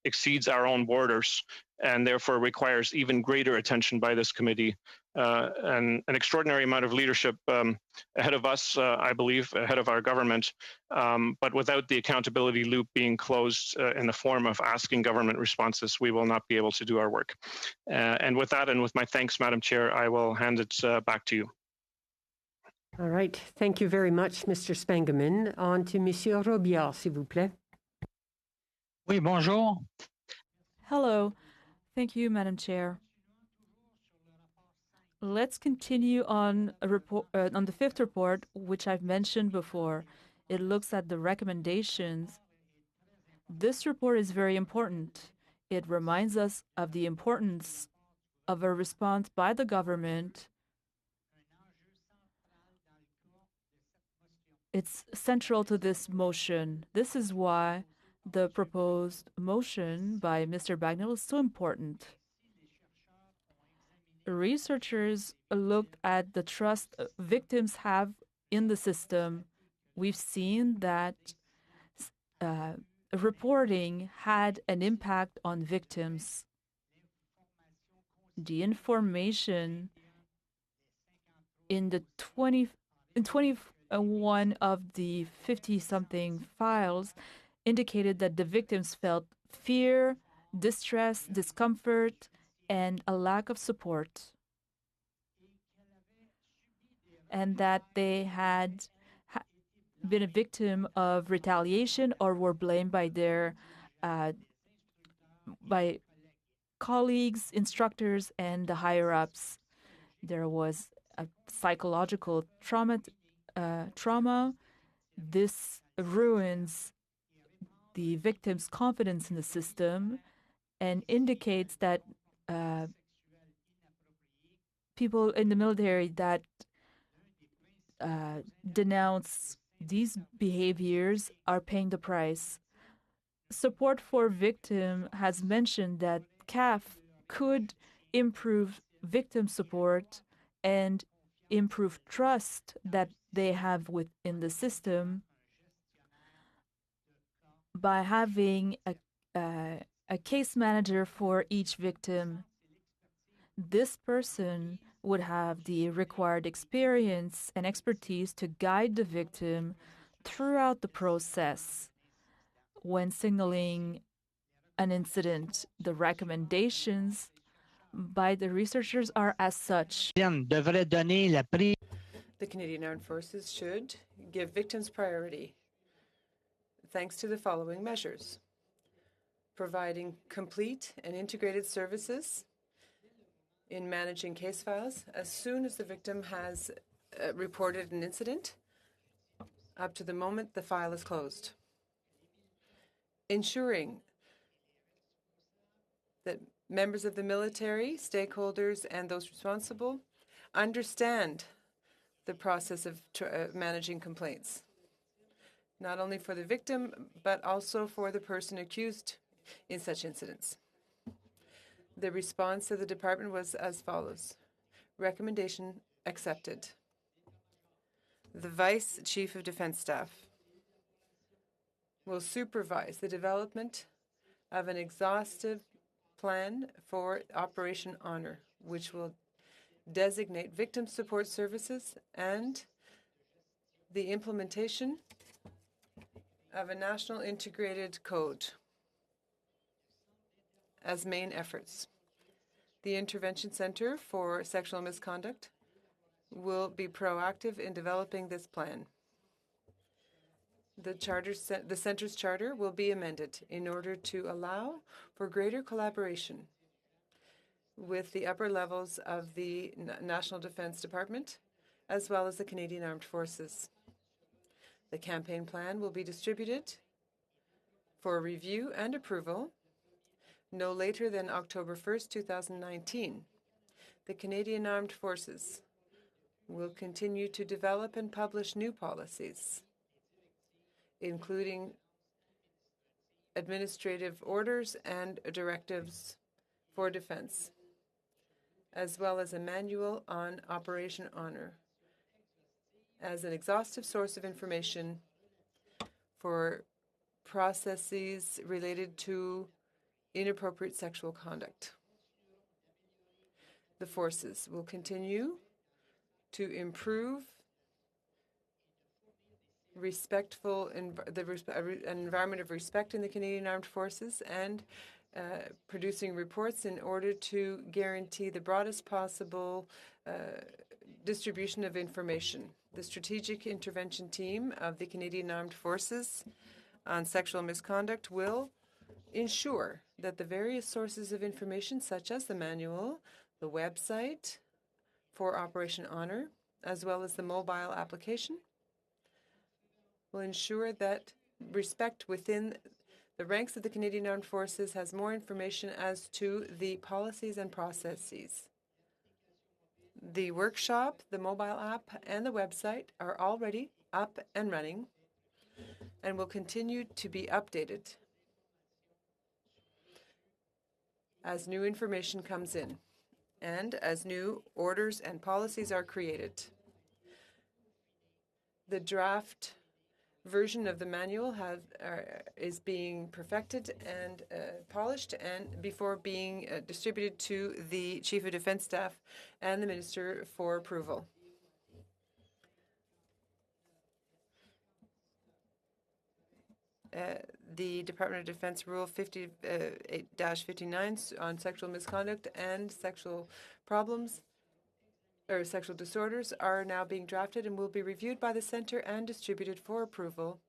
exceeds our own borders, and therefore requires even greater attention by this committee and an extraordinary amount of leadership ahead of us, I believe, ahead of our government. But without the accountability loop being closed in the form of asking government responses, we will not be able to do our work. And with that, and with my thanks, Madam Chair, I will hand it back to you. All right. Thank you very much, Mr. Spengeman. On to Monsieur Robillard, s'il vous plaît. Oui, bonjour. Hello. Thank you, Madam Chair. Let's continue on on the fifth report, which I've mentioned before. It looks at the recommendations. This report is very important. It reminds us of the importance of a response by the government. It's central to this motion. This is why the proposed motion by Mr. Bagnall is so important. Researchers looked at the trust victims have in the system. We've seen that reporting had an impact on victims. The information in 21 of the 50-something files indicated that the victims felt fear, distress, discomfort, and a lack of support, and that they had been a victim of retaliation or were blamed by their by colleagues, instructors, and the higher-ups. There was a psychological trauma. This ruins the victim's confidence in the system and indicates that people in the military that denounce these behaviors are paying the price. Support for Victim has mentioned that CAF could improve victim support and improve trust that they have within the system by having a case manager for each victim. This person would have the required experience and expertise to guide the victim throughout the process. When signaling an incident, the recommendations by the researchers are as such. The Canadian Armed Forces should give victims priority thanks to the following measures: providing complete and integrated services in managing case files as soon as the victim has reported an incident up to the moment the file is closed. Ensuring that members of the military, stakeholders, and those responsible understand the process of managing complaints, not only for the victim, but also for the person accused in such incidents. The response of the department was as follows. Recommendation accepted. The Vice Chief of Defense Staff will supervise the development of an exhaustive plan for Operation Honor, which will designate victim support services and the implementation of a national integrated code as main efforts. The Intervention Center for Sexual Misconduct will be proactive in developing this plan. The Center's charter will be amended in order to allow for greater collaboration with the upper levels of the National Defense Department, as well as the Canadian Armed Forces. The campaign plan will be distributed for review and approval no later than October 1st, 2019. The Canadian Armed Forces will continue to develop and publish new policies, including administrative orders and directives for defense, as well as a manual on Operation Honor as an exhaustive source of information for processes related to inappropriate sexual conduct. The forces will continue to improve an environment of respect in the Canadian Armed Forces and producing reports in order to guarantee the broadest possible distribution of information. The Strategic Intervention Team of the Canadian Armed Forces on Sexual Misconduct will ensure that the various sources of information, such as the manual, the website for Operation Honor, as well as the mobile application, will ensure that respect within the ranks of the Canadian Armed Forces has more information as to the policies and processes. The workshop, the mobile app, and the website are already up and running and will continue to be updated as new information comes in and as new orders and policies are created. The draft version of the manual is being perfected and polished and before being distributed to the Chief of Defense Staff and the Minister for approval. The Department of Defense Rule 58-59 on sexual misconduct and sexual problems or sexual disorders are now being drafted and will be reviewed by the Centre and distributed for approval,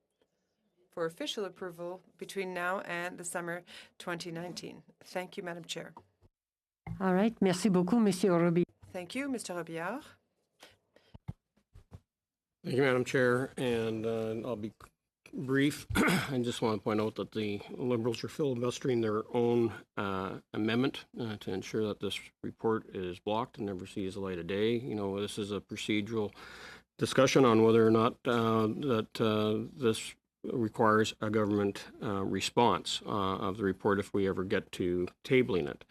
for official approval, between now and the summer 2019. Thank you, Madam Chair. All right. Merci beaucoup, Monsieur Robillard. Thank you, Mr. Robillard. Thank you, Madam Chair, and I'll be brief. I just want to point out that the Liberals are filibustering their own amendment to ensure that this report is blocked and never sees the light of day. You know, this is a procedural discussion on whether or not this requires a government response of the report if we ever get to tabling it.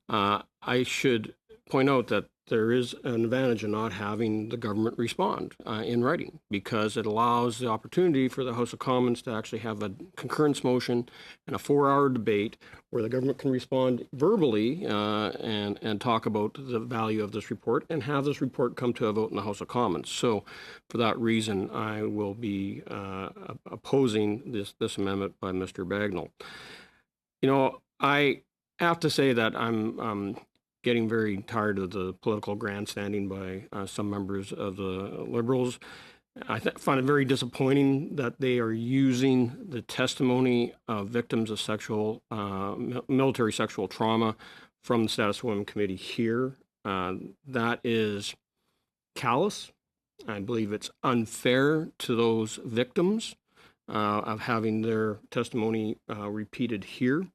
I should point out that there is an advantage in not having the government respond in writing, because it allows the opportunity for the House of Commons to actually have a concurrence motion and a 4-hour debate where the government can respond verbally and talk about the value of this report and have this report come to a vote in the House of Commons. So for that reason, I will be opposing this amendment by Mr. Bagnall. You know, I have to say that I'm getting very tired of the political grandstanding by some members of the Liberals. I find it very disappointing that they are using the testimony of victims of military sexual trauma from the Status of Women Committee here. That is callous. I believe it's unfair to those victims of having their testimony repeated here.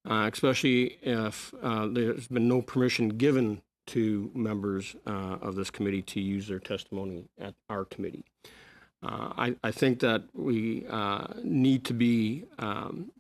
Especially if there's been no permission given to members of this committee to use their testimony at our committee. I think that we need to be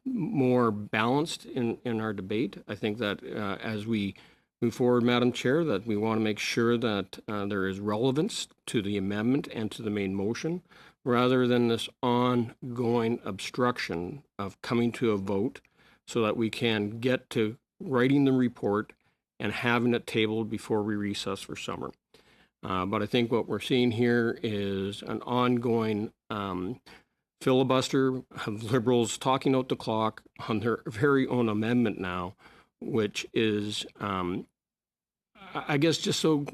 more balanced in our debate. I think that as we move forward, Madam Chair, that we want to make sure that there is relevance to the amendment and to the main motion, rather than this ongoing obstruction of coming to a vote, so that we can get to writing the report and having it tabled before we recess for summer. But I think what we're seeing here is an ongoing filibuster of Liberals talking out the clock on their very own amendment now, which is, I guess, just so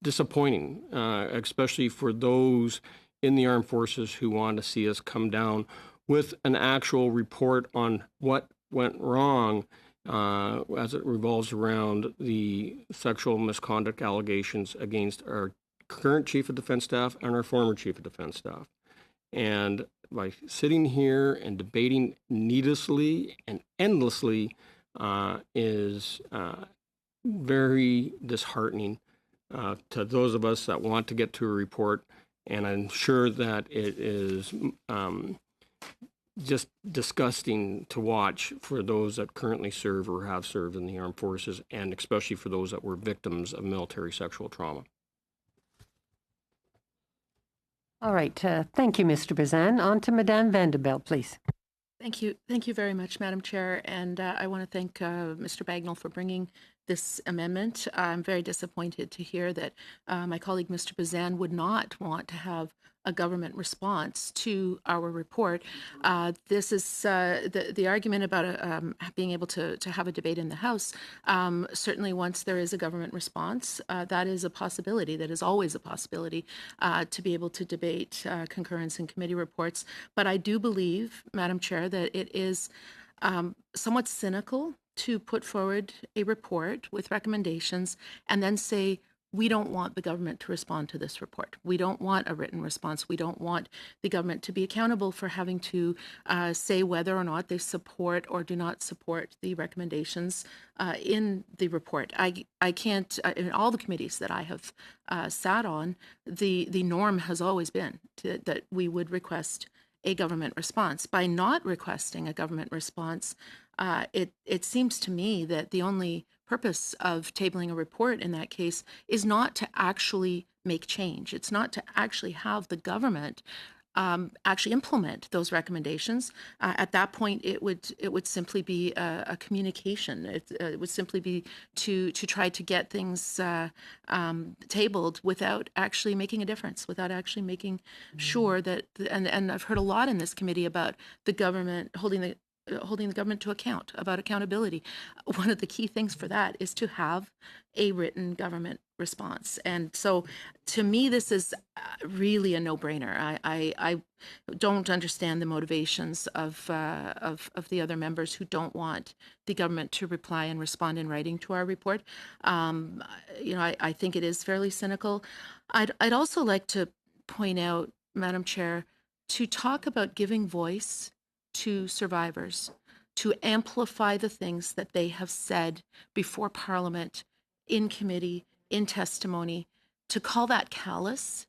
disappointing, especially for those in the armed forces who want to see us come down with an actual report on what went wrong as it revolves around the sexual misconduct allegations against our current Chief of Defense Staff and our former Chief of Defense Staff. And by sitting here and debating needlessly and endlessly is very disheartening to those of us that want to get to a report. And I'm sure that it is just disgusting to watch for those that currently serve or have served in the armed forces, and especially for those that were victims of military sexual trauma. All right. Thank you, Mr. Bazan. On to Madame Vanderbilt, please. Thank you. Thank you very much, Madam Chair. And I want to thank Mr. Bagnall for bringing this amendment. I'm very disappointed to hear that my colleague, Mr. Bazan, would not want to have a government response to our report. This is the argument about being able to have a debate in the House. Certainly, once there is a government response, that is a possibility. That is always a possibility to be able to debate concurrence in committee reports. But I do believe, Madam Chair, that it is somewhat cynical to put forward a report with recommendations and then say, we don't want the government to respond to this report. We don't want a written response. We don't want the government to be accountable for having to say whether or not they support or do not support the recommendations in the report. I can't, in all the committees that I have sat on, the norm has always been that we would request a government response. By not requesting a government response, it seems to me that the only purpose of tabling a report in that case is not to actually make change. It's not to actually have the government actually implement those recommendations. At that point, it would simply be a communication. It would simply be to try to get things tabled without actually making a difference, without actually making sure that. And I've heard a lot in this committee about the government holding the government to account, about accountability. One of the key things for that is to have a written government response. And so to me, this is really a no-brainer. I don't understand the motivations of the other members who don't want the government to reply and respond in writing to our report. I think it is fairly cynical. I'd also like to point out, Madam Chair, to talk about giving voice to survivors, to amplify the things that they have said before Parliament, in committee, in testimony. To call that callous,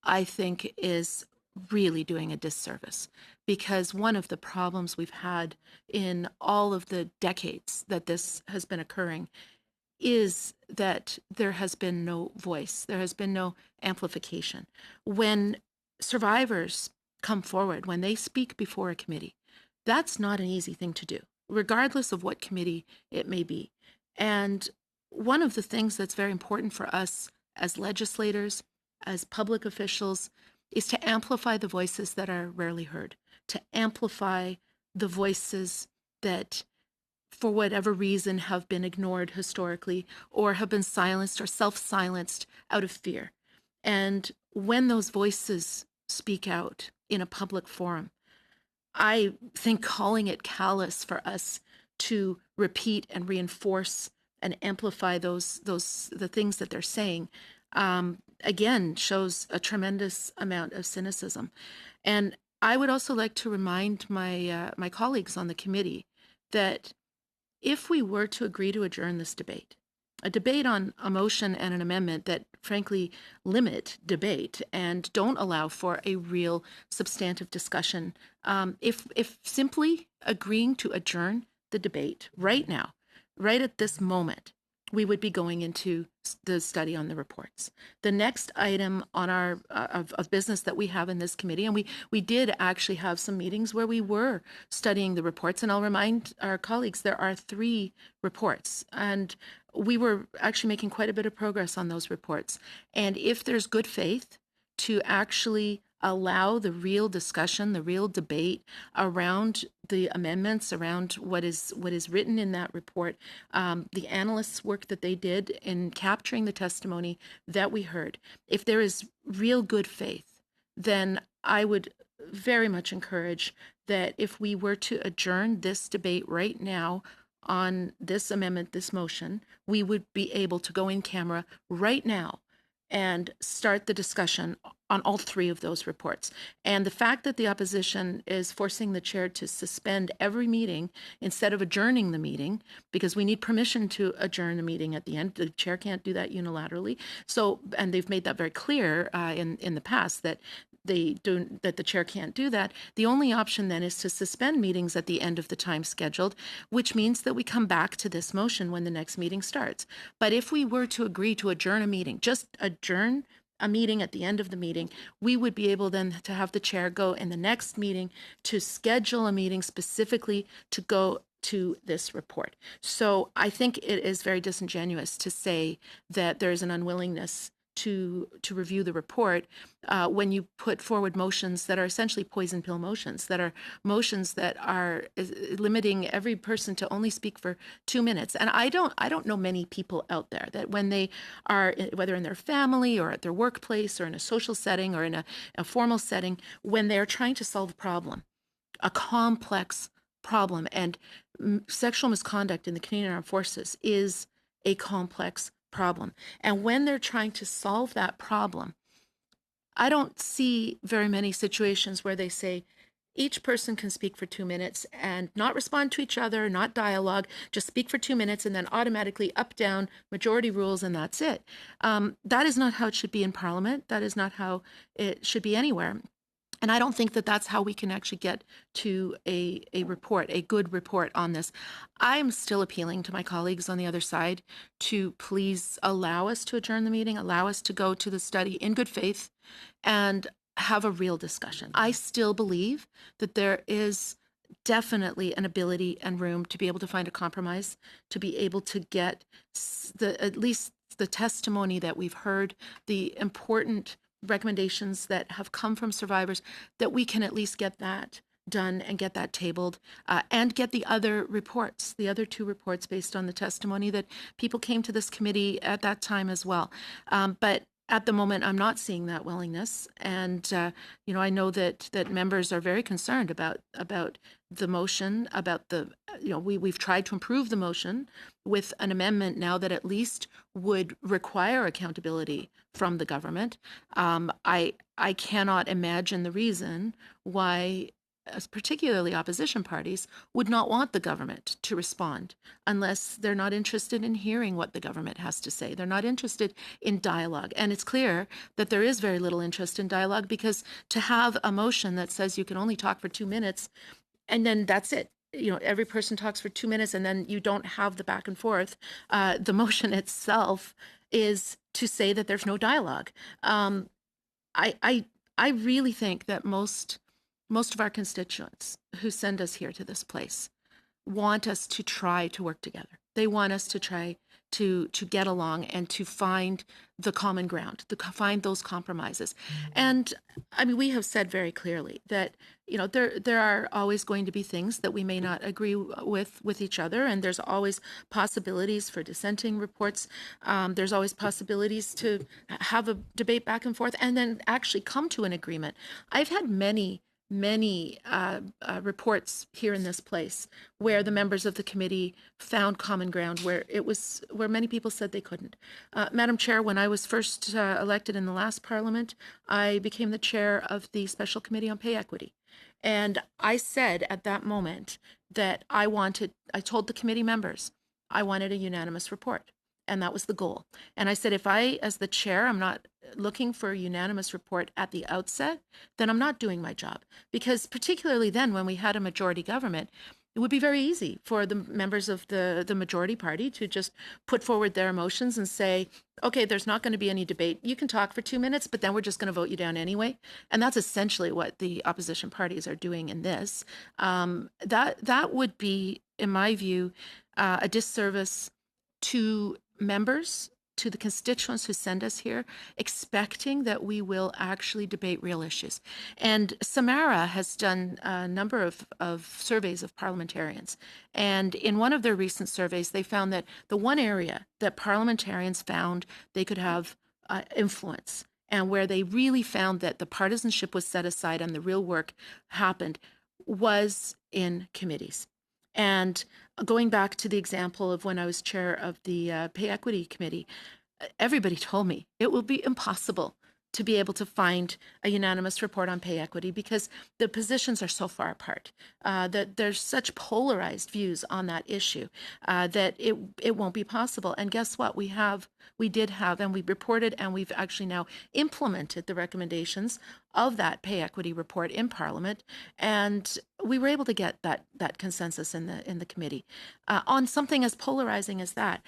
I think, is really doing a disservice, because one of the problems we've had in all of the decades that this has been occurring is that there has been no voice, there has been no amplification. When survivors come forward, when they speak before a committee, that's not an easy thing to do, regardless of what committee it may be. And one of the things that's very important for us as legislators, as public officials, is to amplify the voices that are rarely heard, to amplify the voices that, for whatever reason, have been ignored historically, or have been silenced or self-silenced out of fear. And when those voices speak out in a public forum, I think calling it callous for us to repeat and reinforce and amplify the things that they're saying, again, shows a tremendous amount of cynicism. And I would also like to remind my colleagues on the committee that if we were to agree to adjourn this debate, a debate on a motion and an amendment that frankly limit debate and don't allow for a real substantive discussion. If simply agreeing to adjourn the debate right now, right at this moment, we would be going into the study on the reports. The next item on our of business that we have in this committee, and we did actually have some meetings where we were studying the reports, and I'll remind our colleagues there are 3 reports, and we were actually making quite a bit of progress on those reports. And if there's good faith to actually allow the real discussion, the real debate around the amendments, around what is written in that report, the analysts' work that they did in capturing the testimony that we heard, if there is real good faith, then I would very much encourage that if we were to adjourn this debate right now on this amendment, this motion, we would be able to go in camera right now and start the discussion on all 3 of those reports. And the fact that the opposition is forcing the chair to suspend every meeting instead of adjourning the meeting, because we need permission to adjourn the meeting at the end. The chair can't do that unilaterally. So, and they've made that very clear in the past that that the chair can't do that. The only option then is to suspend meetings at the end of the time scheduled, which means that we come back to this motion when the next meeting starts. But if we were to agree to adjourn a meeting, just adjourn a meeting at the end of the meeting, we would be able then to have the chair go in the next meeting to schedule a meeting specifically to go to this report. So I think it is very disingenuous to say that there is an unwillingness to review the report when you put forward motions that are essentially poison pill motions, that are motions that are limiting every person to only speak for 2 minutes. And I don't know many people out there that when they are, whether in their family or at their workplace or in a social setting or in a formal setting, when they're trying to solve a problem, a complex problem, and sexual misconduct in the Canadian Armed Forces is a complex problem. And when they're trying to solve that problem, I don't see very many situations where they say each person can speak for 2 minutes and not respond to each other, not dialogue, just speak for 2 minutes and then automatically up, down, majority rules, and that's it. That is not how it should be in Parliament. That is not how it should be anywhere. And I don't think that that's how we can actually get to a report, a good report on this. I'm still appealing to my colleagues on the other side to please allow us to adjourn the meeting, allow us to go to the study in good faith and have a real discussion. I still believe that there is definitely an ability and room to be able to find a compromise, to be able to get at least the testimony that we've heard, the important recommendations that have come from survivors, that we can at least get that done and get that tabled and get the other reports, the other 2 reports based on the testimony that people came to this committee at that time as well. But at the moment, I'm not seeing that willingness. And, I know that members are very concerned about the motion, about the, we've tried to improve the motion with an amendment now that at least would require accountability from the government. I cannot imagine the reason why particularly opposition parties would not want the government to respond unless they're not interested in hearing what the government has to say. They're not interested in dialogue. And it's clear that there is very little interest in dialogue, because to have a motion that says you can only talk for 2 minutes and then that's it, every person talks for 2 minutes and then you don't have the back and forth, the motion itself is to say that there's no dialogue. I really think that most of our constituents who send us here to this place want us to try to work together. They want us to try to get along and to find the common ground, to find those compromises. And I mean, we have said very clearly that, there are always going to be things that we may not agree with each other, and there's always possibilities for dissenting reports. There's always possibilities to have a debate back and forth and then actually come to an agreement. I've had many reports here in this place where the members of the committee found common ground where many people said they couldn't. Madam Chair, when I was first elected in the last Parliament, I became the chair of the Special Committee on Pay Equity. And I said at that moment that I told the committee members, I wanted a unanimous report. and that was the goal. And I said, if I, as the chair, I'm not looking for a unanimous report at the outset, then I'm not doing my job. Because particularly then, when we had a majority government, it would be very easy for the members of the majority party to just put forward their motions and say, okay, there's not going to be any debate. You can talk for 2 minutes, but then we're just going to vote you down anyway. And that's essentially what the opposition parties are doing in this. That would be, in my view, a disservice to members, to the constituents who send us here, expecting that we will actually debate real issues. And Samara has done a number of surveys of parliamentarians. And in one of their recent surveys, they found that the one area that parliamentarians found they could have influence, and where they really found that the partisanship was set aside and the real work happened, was in committees. And going back to the example of when I was chair of the Pay Equity Committee, everybody told me it will be impossible to be able to find a unanimous report on pay equity because the positions are so far apart, that there's such polarized views on that issue, that it won't be possible. And guess what? We did have, and we reported, and we've actually now implemented the recommendations of that pay equity report in Parliament, and we were able to get that consensus in the committee on something as polarizing as that.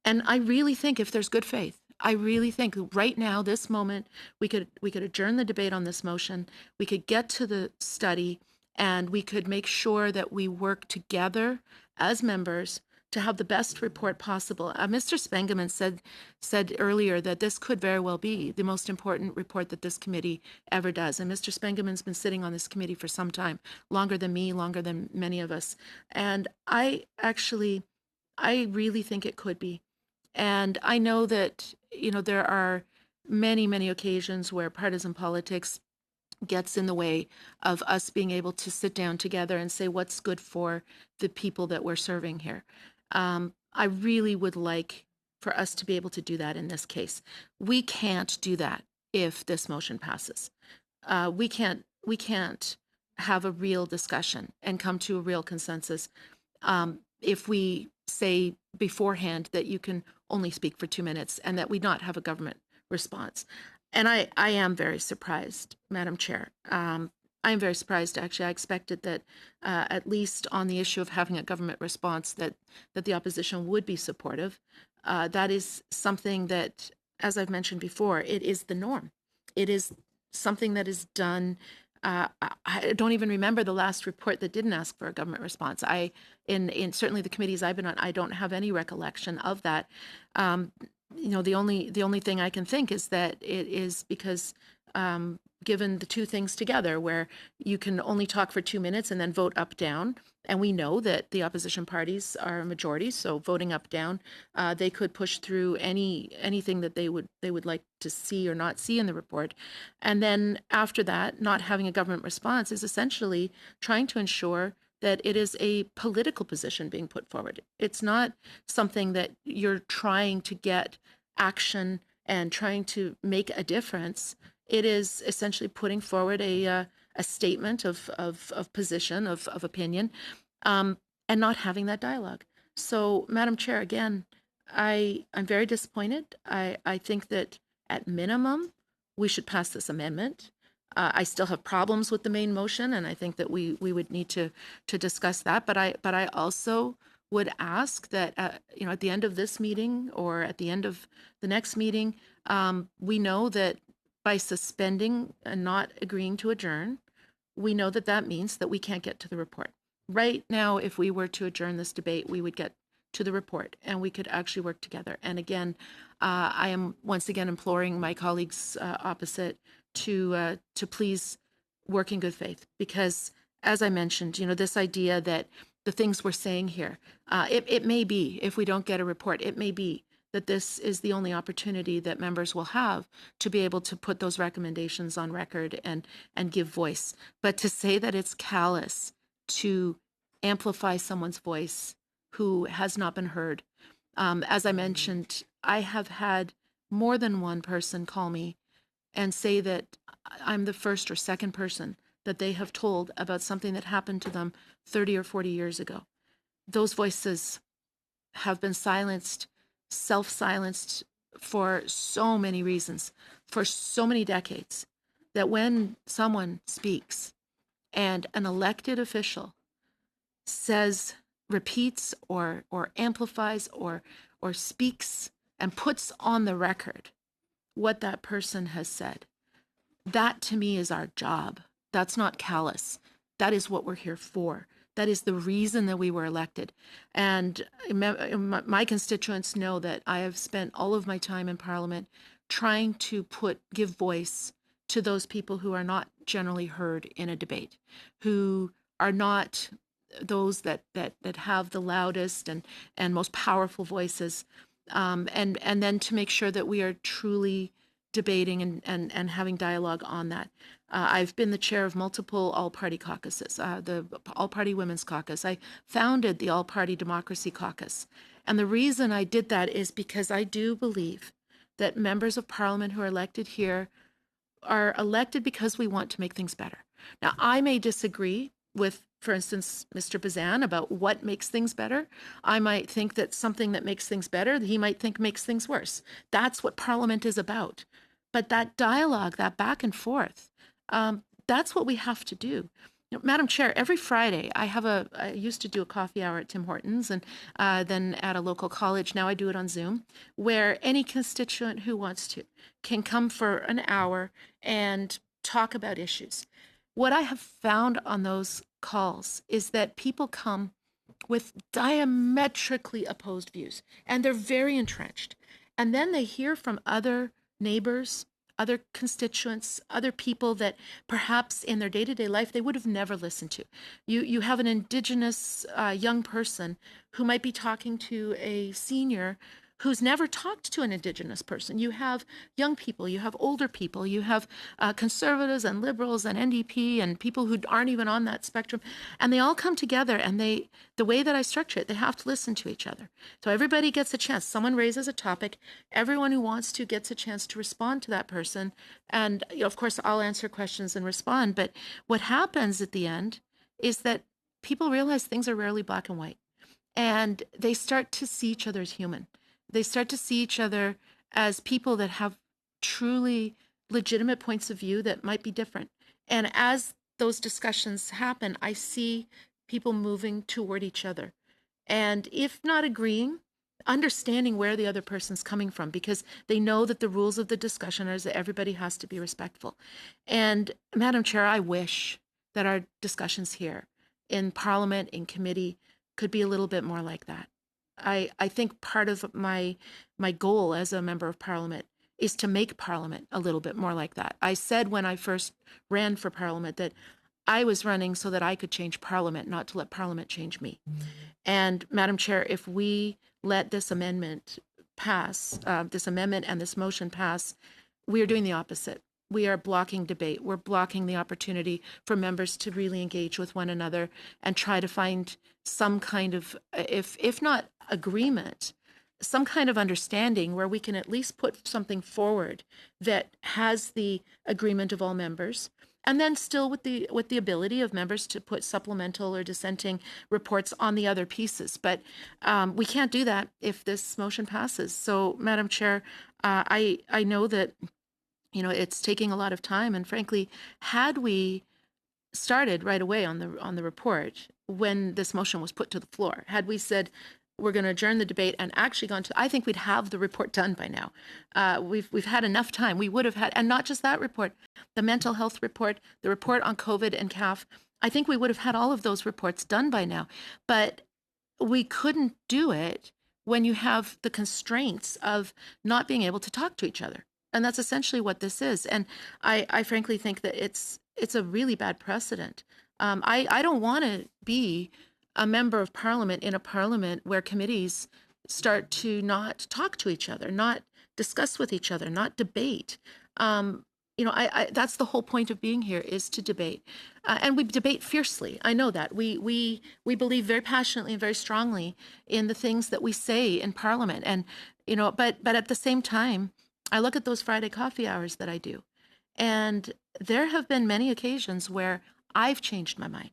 And I really think if there's good faith, I really think right now, this moment, we could adjourn the debate on this motion, we could get to the study, and we could make sure that we work together as members to have the best report possible. Mr. Spengeman said earlier that this could very well be the most important report that this committee ever does. And Mr. Spengeman's been sitting on this committee for some time, longer than me, longer than many of us. And I really think it could be. And I know that, there are many, many occasions where partisan politics gets in the way of us being able to sit down together and say what's good for the people that we're serving here. I really would like for us to be able to do that in this case. We can't do that if this motion passes. We can't have a real discussion and come to a real consensus if we say beforehand that you can only speak for 2 minutes and that we not have a government response. And I am very surprised, Madam Chair. I am very surprised, actually. I expected that at least on the issue of having a government response that the opposition would be supportive. That is something that, as I've mentioned before, it is the norm. It is something that is done. I don't even remember the last report that didn't ask for a government response. In certainly the committees I've been on, I don't have any recollection of that. The only thing I can think is that it is because given the two things together, where you can only talk for 2 minutes and then vote up, down, and we know that the opposition parties are a majority, so voting up, down, they could push through anything that they would like to see or not see in the report. And then after that, not having a government response is essentially trying to ensure that it is a political position being put forward. It's not something that you're trying to get action and trying to make a difference. It is essentially putting forward a statement of position, of opinion, and not having that dialogue. So, Madam Chair, again, I'm very disappointed. I think that at minimum, we should pass this amendment. I still have problems with the main motion, and I think that we would need to discuss that. But I also would ask that at the end of this meeting or at the end of the next meeting, we know that by suspending and not agreeing to adjourn, we know that means that we can't get to the report. Right now, if we were to adjourn this debate, we would get to the report and we could actually work together. And again, I am once again imploring my colleagues opposite to please work in good faith, because as I mentioned, this idea that the things we're saying here, it may be, if we don't get a report, it may be that this is the only opportunity that members will have to be able to put those recommendations on record and give voice. But to say that it's callous to amplify someone's voice who has not been heard, as I mentioned, I have had more than one person call me and say that I'm the first or second person that they have told about something that happened to them 30 or 40 years ago. Those voices have been silenced self-silenced for so many reasons, for so many decades, that when someone speaks and an elected official says, repeats or amplifies or speaks and puts on the record what that person has said, that to me is our job. That's not callous. That is what we're here for. That is the reason that we were elected. And my constituents know that I have spent all of my time in Parliament trying to give voice to those people who are not generally heard in a debate, who are not those that have the loudest and most powerful voices, and then to make sure that we are truly debating and having dialogue on that. I've been the chair of multiple all-party caucuses, the All-Party Women's Caucus. I founded the All-Party Democracy Caucus. And the reason I did that is because I do believe that members of Parliament who are elected here are elected because we want to make things better. Now, I may disagree with, for instance, Mr. Bazan about what makes things better. I might think that something that makes things better, he might think makes things worse. That's what Parliament is about. But that dialogue, that back and forth, that's what we have to do. Madam Chair, every Friday I used to do a coffee hour at Tim Hortons and then at a local college. Now I do it on Zoom, where any constituent who wants to can come for an hour and talk about issues. What I have found on those calls is that people come with diametrically opposed views, and they're very entrenched. And then they hear from other neighbors, other constituents, other people that perhaps in their day-to-day life they would have never listened to. You have an Indigenous young person who might be talking to a senior who's never talked to an Indigenous person. You have young people, you have older people, you have conservatives and liberals and NDP and people who aren't even on that spectrum. And they all come together, and the way that I structure it, they have to listen to each other. So everybody gets a chance. Someone raises a topic, everyone who wants to gets a chance to respond to that person. And of course, I'll answer questions and respond. But what happens at the end is that people realize things are rarely black and white, and they start to see each other as human. They start to see each other as people that have truly legitimate points of view that might be different. And as those discussions happen, I see people moving toward each other. And if not agreeing, understanding where the other person's coming from, because they know that the rules of the discussion are that everybody has to be respectful. And Madam Chair, I wish that our discussions here in Parliament, in committee, could be a little bit more like that. I think part of my goal as a member of Parliament is to make Parliament a little bit more like that. I said when I first ran for Parliament that I was running so that I could change Parliament, not to let Parliament change me. And Madam Chair, if we let this amendment pass, this amendment and this motion pass, we are doing the opposite. We are blocking debate. We're blocking the opportunity for members to really engage with one another and try to find some kind of, if not agreement, some kind of understanding where we can at least put something forward that has the agreement of all members, and then still with the ability of members to put supplemental or dissenting reports on the other pieces. But we can't do that if this motion passes. So, Madam Chair, I know that it's taking a lot of time, and frankly, had we started right away on the report when this motion was put to the floor, had we said we're going to adjourn the debate and actually gone to, I think we'd have the report done by now. We've had enough time. We would have had, and not just that report, the mental health report, the report on COVID and CAF. I think we would have had all of those reports done by now, but we couldn't do it when you have the constraints of not being able to talk to each other. And that's essentially what this is. And I frankly think that it's a really bad precedent. I don't want to be a member of Parliament in a Parliament where committees start to not talk to each other, not discuss with each other, not debate. That's the whole point of being here, is to debate. And we debate fiercely. I know that. We believe very passionately and very strongly in the things that we say in Parliament. And, but at the same time, I look at those Friday coffee hours that I do, and there have been many occasions where I've changed my mind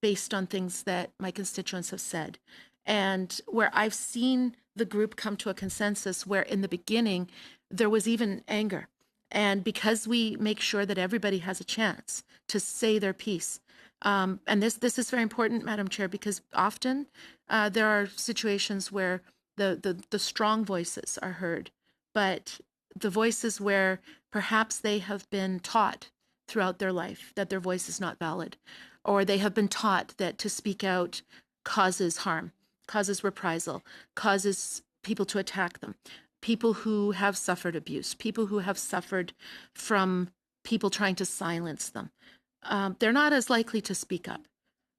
based on things that my constituents have said, and where I've seen the group come to a consensus where in the beginning there was even anger. And because we make sure that everybody has a chance to say their piece, and this is very important, Madam Chair, because often there are situations where the strong voices are heard, but the voices where perhaps they have been taught throughout their life that their voice is not valid, or they have been taught that to speak out causes harm, causes reprisal, causes people to attack them, people who have suffered abuse, people who have suffered from people trying to silence them. They're not as likely to speak up.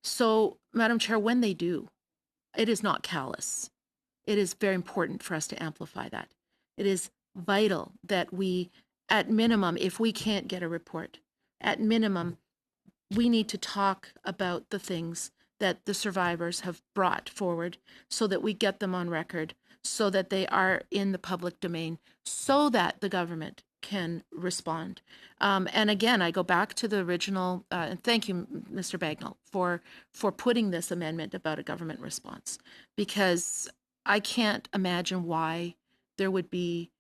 So, Madam Chair, when they do, it is not callous. It is very important for us to amplify that. It is vital that we, at minimum, if we can't get a report, at minimum, we need to talk about the things that the survivors have brought forward so that we get them on record, so that they are in the public domain, so that the government can respond. And again, I go back to the original, and thank you, Mr. Bagnall, for putting this amendment about a government response, because I can't imagine why there would be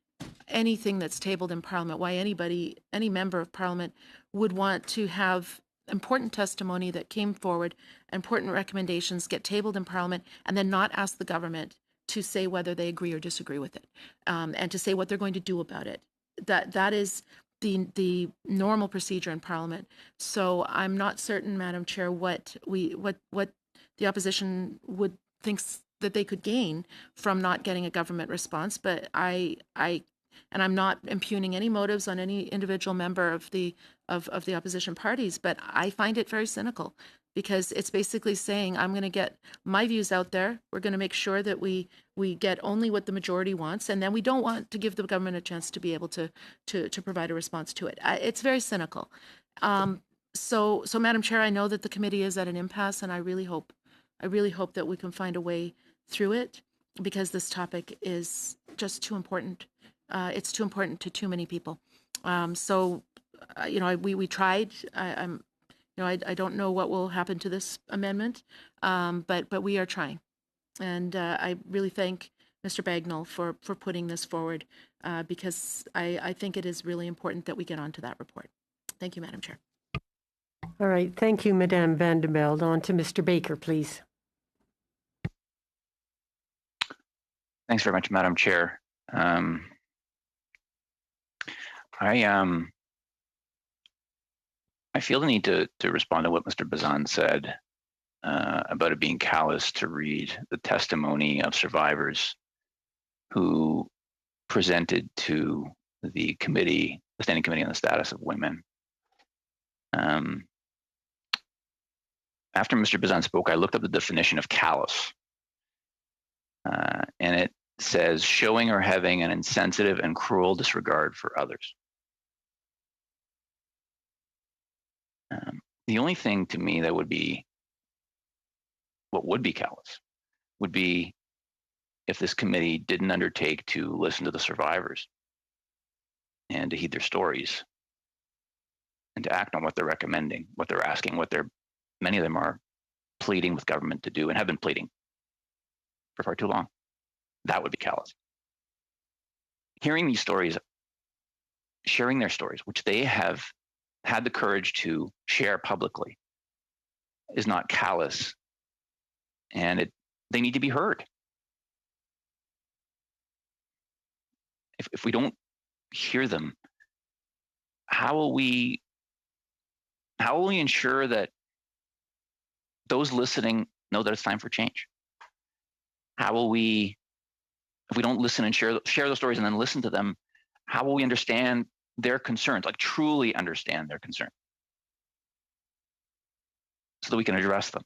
anything that's tabled in Parliament, why any member of Parliament would want to have important testimony that came forward, important recommendations get tabled in Parliament, and then not ask the government to say whether they agree or disagree with it, and to say what they're going to do about it. That is the normal procedure in Parliament. So I'm not certain, Madam Chair, what the opposition would thinks that they could gain from not getting a government response. But and I'm not impugning any motives on any individual member of the opposition parties, but I find it very cynical, because it's basically saying, I'm going to get my views out there. We're going to make sure that we get only what the majority wants, and then we don't want to give the government a chance to be able to provide a response to it. It's very cynical. So Madam Chair, I know that the committee is at an impasse, and I really hope that we can find a way through it, because this topic is just too important. It's too important to too many people. We tried. I don't know what will happen to this amendment, but we are trying. And I really thank Mr. Bagnall for putting this forward, because I think it is really important that we get onto that report. Thank you, Madam Chair. All right. Thank you, Madame Van de Belde. On to Mr. Baker, please. Thanks very much, Madam Chair. I feel the need to respond to what Mr. Bazan said about it being callous to read the testimony of survivors who presented to the committee, the Standing Committee on the Status of Women. After Mr. Bazan spoke, I looked up the definition of callous, and it says showing or having an insensitive and cruel disregard for others. The only thing to me that would be, what would be callous, would be if this committee didn't undertake to listen to the survivors and to heed their stories and to act on what they're recommending, what they're asking, many of them are pleading with government to do and have been pleading for far too long. That would be callous. Hearing these stories, sharing their stories, which they have had the courage to share publicly, is not callous, and they need to be heard. If we don't hear them, how will we ensure that those listening know that it's time for change? How will we, if we don't listen and share those stories and then listen to them, how will we understand their concerns, like truly understand their concern, so that we can address them?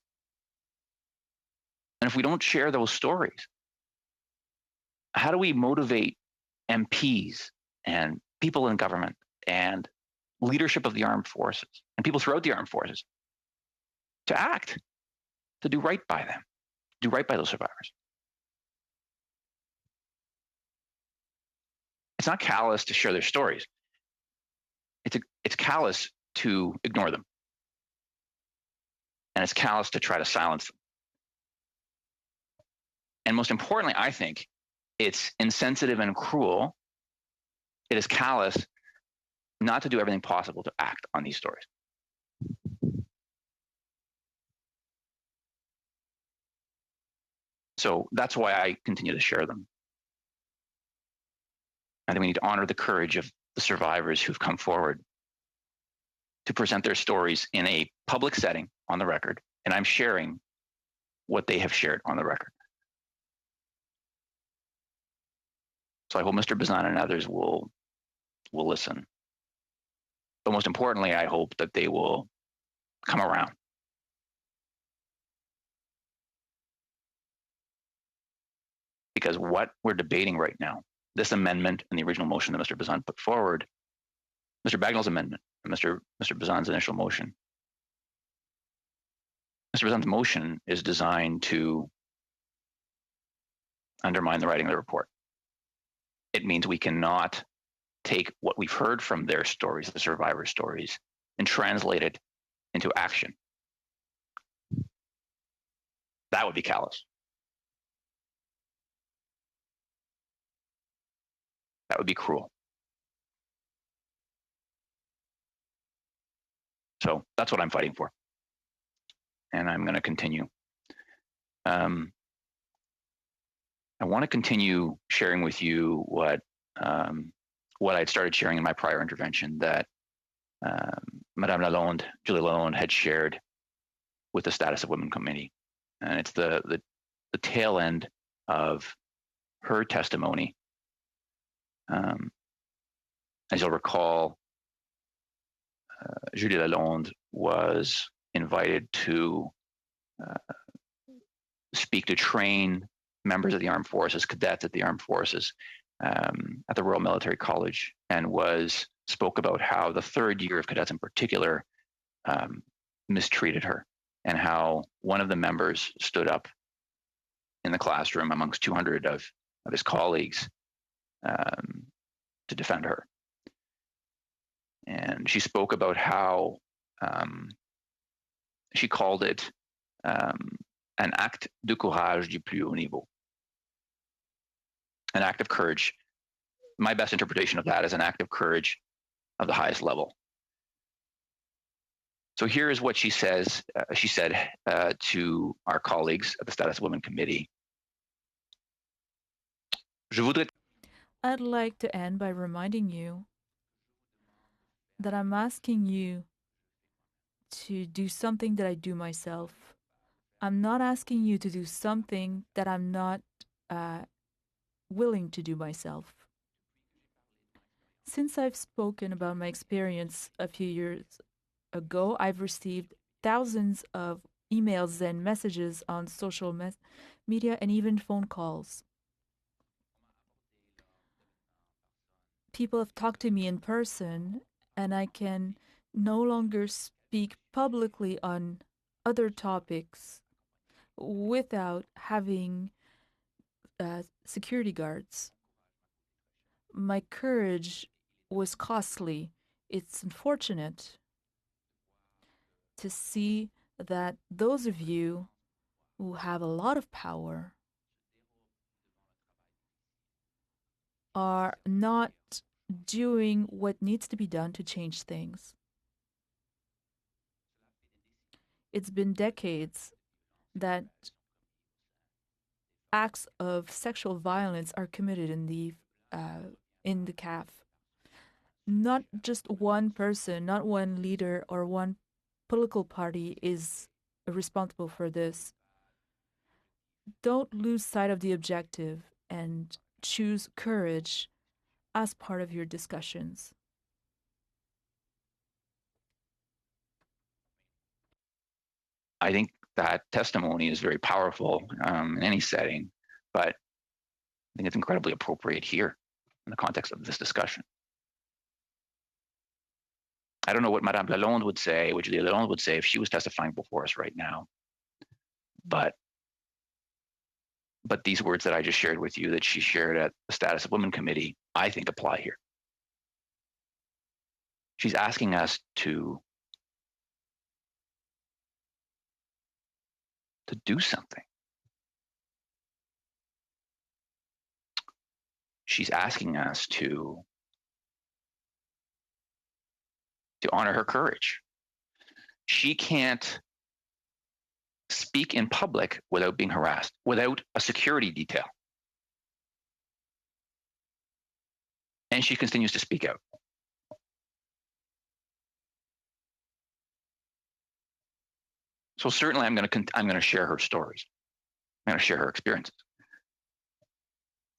And if we don't share those stories, how do we motivate MPs and people in government and leadership of the armed forces and people throughout the armed forces to act, to do right by them, do right by those survivors? It's not callous to share their stories. It's callous to ignore them. And it's callous to try to silence them. And most importantly, I think, It's insensitive and cruel. It is callous not to do everything possible to act on these stories. So that's why I continue to share them. I think we need to honor the courage of the survivors who've come forward to present their stories in a public setting on the record. And I'm sharing what they have shared on the record. So I hope Mr. Bazan and others will listen. But most importantly, I hope that they will come around. Because what we're debating right now, this amendment and the original motion that Mr. Bazan put forward, Mr. Bagnall's amendment and Mr. Bazan's initial motion. Mr. Bazan's motion is designed to undermine the writing of the report. It means we cannot take what we've heard from their stories, the survivor stories, and translate it into action. That would be callous. That would be cruel. So that's what I'm fighting for. And I'm going to continue. I want to continue sharing with you what I'd started sharing in my prior intervention that Madame Lalonde, Julie Lalonde, had shared with the Status of Women Committee. And it's the tail end of her testimony. As you'll recall, Julie Lalonde was invited to speak to train members of the armed forces, cadets at the armed forces, at the Royal Military College, and spoke about how the third year of cadets in particular mistreated her, and how one of the members stood up in the classroom amongst 200 of his colleagues to defend her. And she spoke about how she called it an acte de courage du plus haut niveau. An act of courage. My best interpretation of that is an act of courage of the highest level. So here is what she says. She said to our colleagues at the Status of Women Committee. I'd like to end by reminding you that I'm asking you to do something that I do myself. I'm not asking you to do something that I'm not willing to do myself. Since I've spoken about my experience a few years ago, I've received thousands of emails and messages on social media and even phone calls. People have talked to me in person, and I can no longer speak publicly on other topics without having security guards. My courage was costly. It's unfortunate to see that those of you who have a lot of power are not doing what needs to be done to change things. It's been decades that acts of sexual violence are committed in the CAF. Not just one person, not one leader or one political party is responsible for this. Don't lose sight of the objective and choose courage as part of your discussions. I think that testimony is very powerful in any setting, but I think it's incredibly appropriate here in the context of this discussion. I don't know what Madame Lalonde would say, what Julie Lalonde would say if she was testifying before us right now, but these words that I just shared with you that she shared at the Status of Women Committee, I think apply here. She's asking us to do something. she's asking us to honor her courage. She can't speak in public without being harassed, without a security detail. And she continues to speak out. So certainly I'm going to share her stories. I'm going to share her experiences.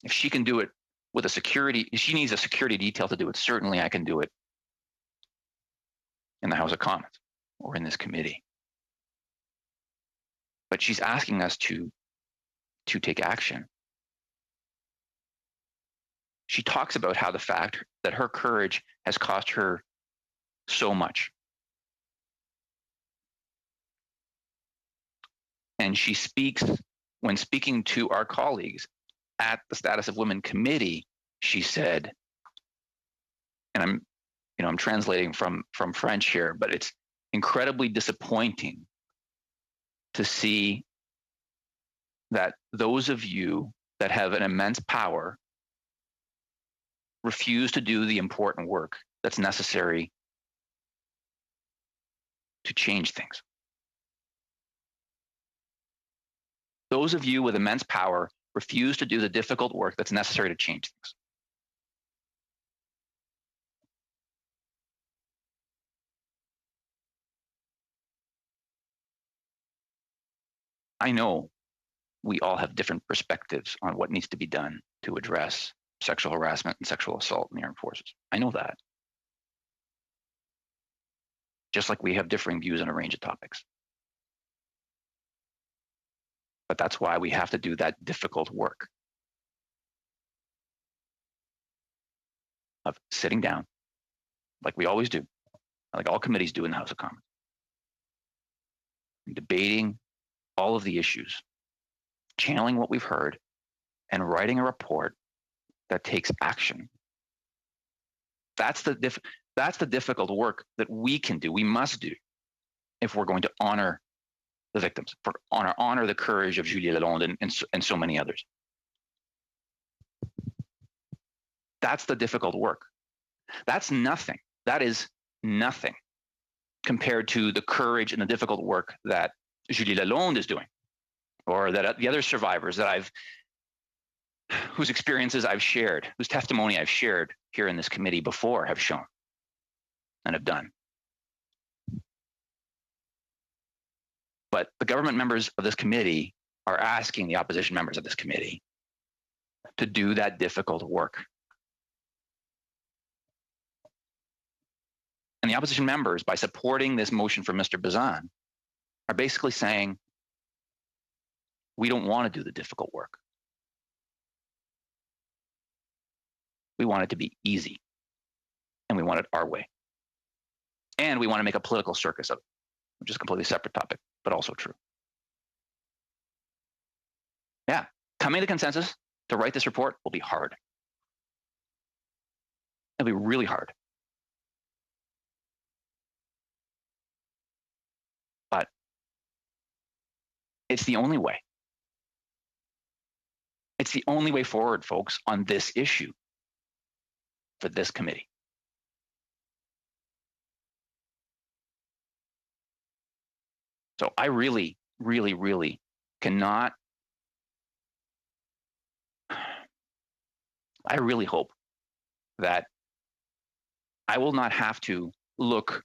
If she can do it with a security, if she needs a security detail to do it, certainly I can do it in the House of Commons or in this committee. But she's asking us to take action. She talks about how the fact that her courage has cost her so much. And she speaks, when speaking to our colleagues at the Status of Women Committee, she said, and I'm translating from French here, but it's incredibly disappointing to see that those of you that have an immense power refuse to do the important work that's necessary to change things. Those of you with immense power refuse to do the difficult work that's necessary to change things. I know we all have different perspectives on what needs to be done to address sexual harassment and sexual assault in the armed forces. I know that. Just like we have differing views on a range of topics. But that's why we have to do that difficult work of sitting down, like we always do, like all committees do in the House of Commons, and debating all of the issues, channeling what we've heard, and writing a report that takes action. That's the difficult work that we can do, we must do, if we're going to honor the victims, for honor the courage of Julie Lalonde and so many others. That's the difficult work. That's nothing. That is nothing compared to the courage and the difficult work that Julie Lalonde is doing, or that the other survivors that whose experiences I've shared, whose testimony I've shared here in this committee before have shown and have done. But the government members of this committee are asking the opposition members of this committee to do that difficult work. And the opposition members, by supporting this motion from Mr. Bazan, are basically saying, we don't want to do the difficult work. We want it to be easy, and we want it our way. And we want to make a political circus of it, which is a completely separate topic, but also true. Yeah, coming to consensus to write this report will be hard. It'll be really hard. But it's the only way. It's the only way forward, folks, on this issue for this committee. So I really, really, really cannot, I really hope that I will not have to look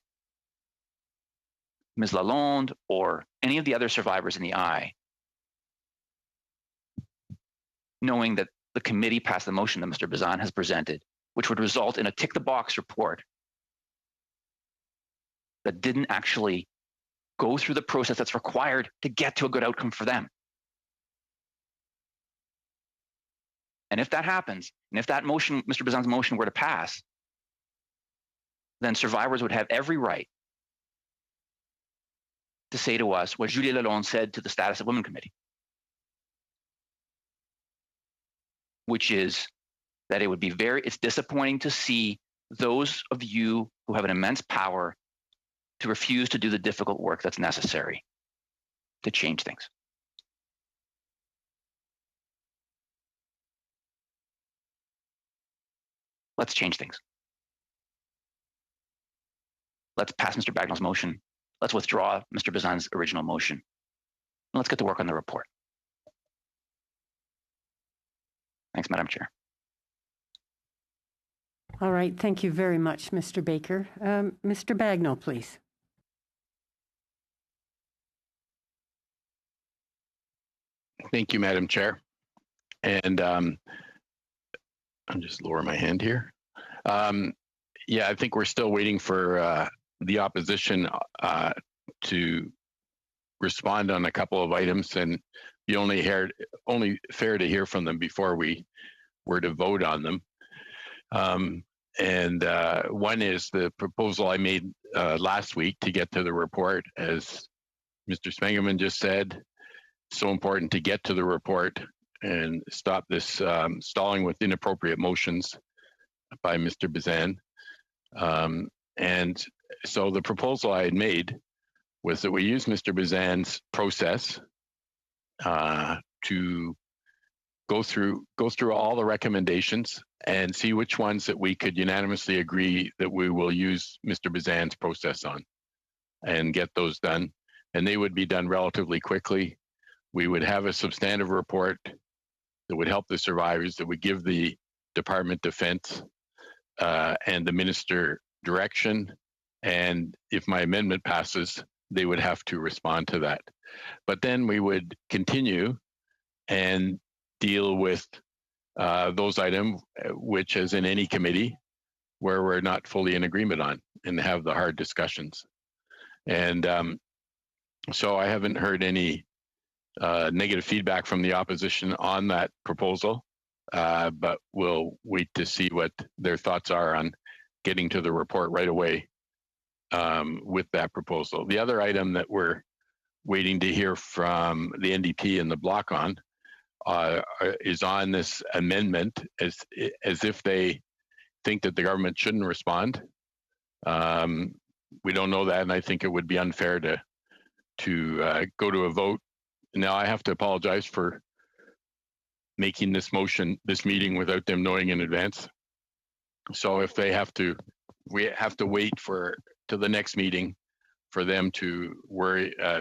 Ms. Lalonde or any of the other survivors in the eye, knowing that the committee passed the motion that Mr. Bazan has presented, which would result in a tick-the-box report that didn't actually go through the process that's required to get to a good outcome for them. And if that happens, and if that motion, Mr. Bazan's motion, were to pass, then survivors would have every right to say to us what Julie Lalonde said to the Status of Women Committee, which is that it would be it's disappointing to see those of you who have an immense power to refuse to do the difficult work that's necessary to change things. let's change things. Let's pass Mr. Bagnall's motion. Let's withdraw Mr. Bazan's original motion. And let's get to work on the report. Thanks, Madam Chair. All right. Thank you very much, Mr. Baker. Mr. Bagnall, please. Thank you, Madam Chair. And I'll just lower my hand here. Yeah, I think we're still waiting for the opposition to respond on a couple of items, and be only fair to hear from them before we were to vote on them. One is the proposal I made last week to get to the report, as Mr. Spengeman just said. So important to get to the report and stop this stalling with inappropriate motions by Mr. Bazan. And so the proposal I had made was that we use Mr. Bazan's process to go through all the recommendations and see which ones that we could unanimously agree that we will use Mr. Bazan's process on and get those done. And they would be done relatively quickly. We would have a substantive report that would help the survivors, that would give the Department of Defense and the minister direction. And if my amendment passes, they would have to respond to that. But then we would continue and deal with those items, which, as in any committee, where we're not fully in agreement on, and have the hard discussions. And so I haven't heard any negative feedback from the opposition on that proposal, but we'll wait to see what their thoughts are on getting to the report right away with that proposal. The other item that we're waiting to hear from the NDP and the Bloc on is on this amendment, as if they think that the government shouldn't respond. We don't know that, and I think it would be unfair to go to a vote. Now, I have to apologize for making this meeting without them knowing in advance. So if we have to wait to the next meeting for them to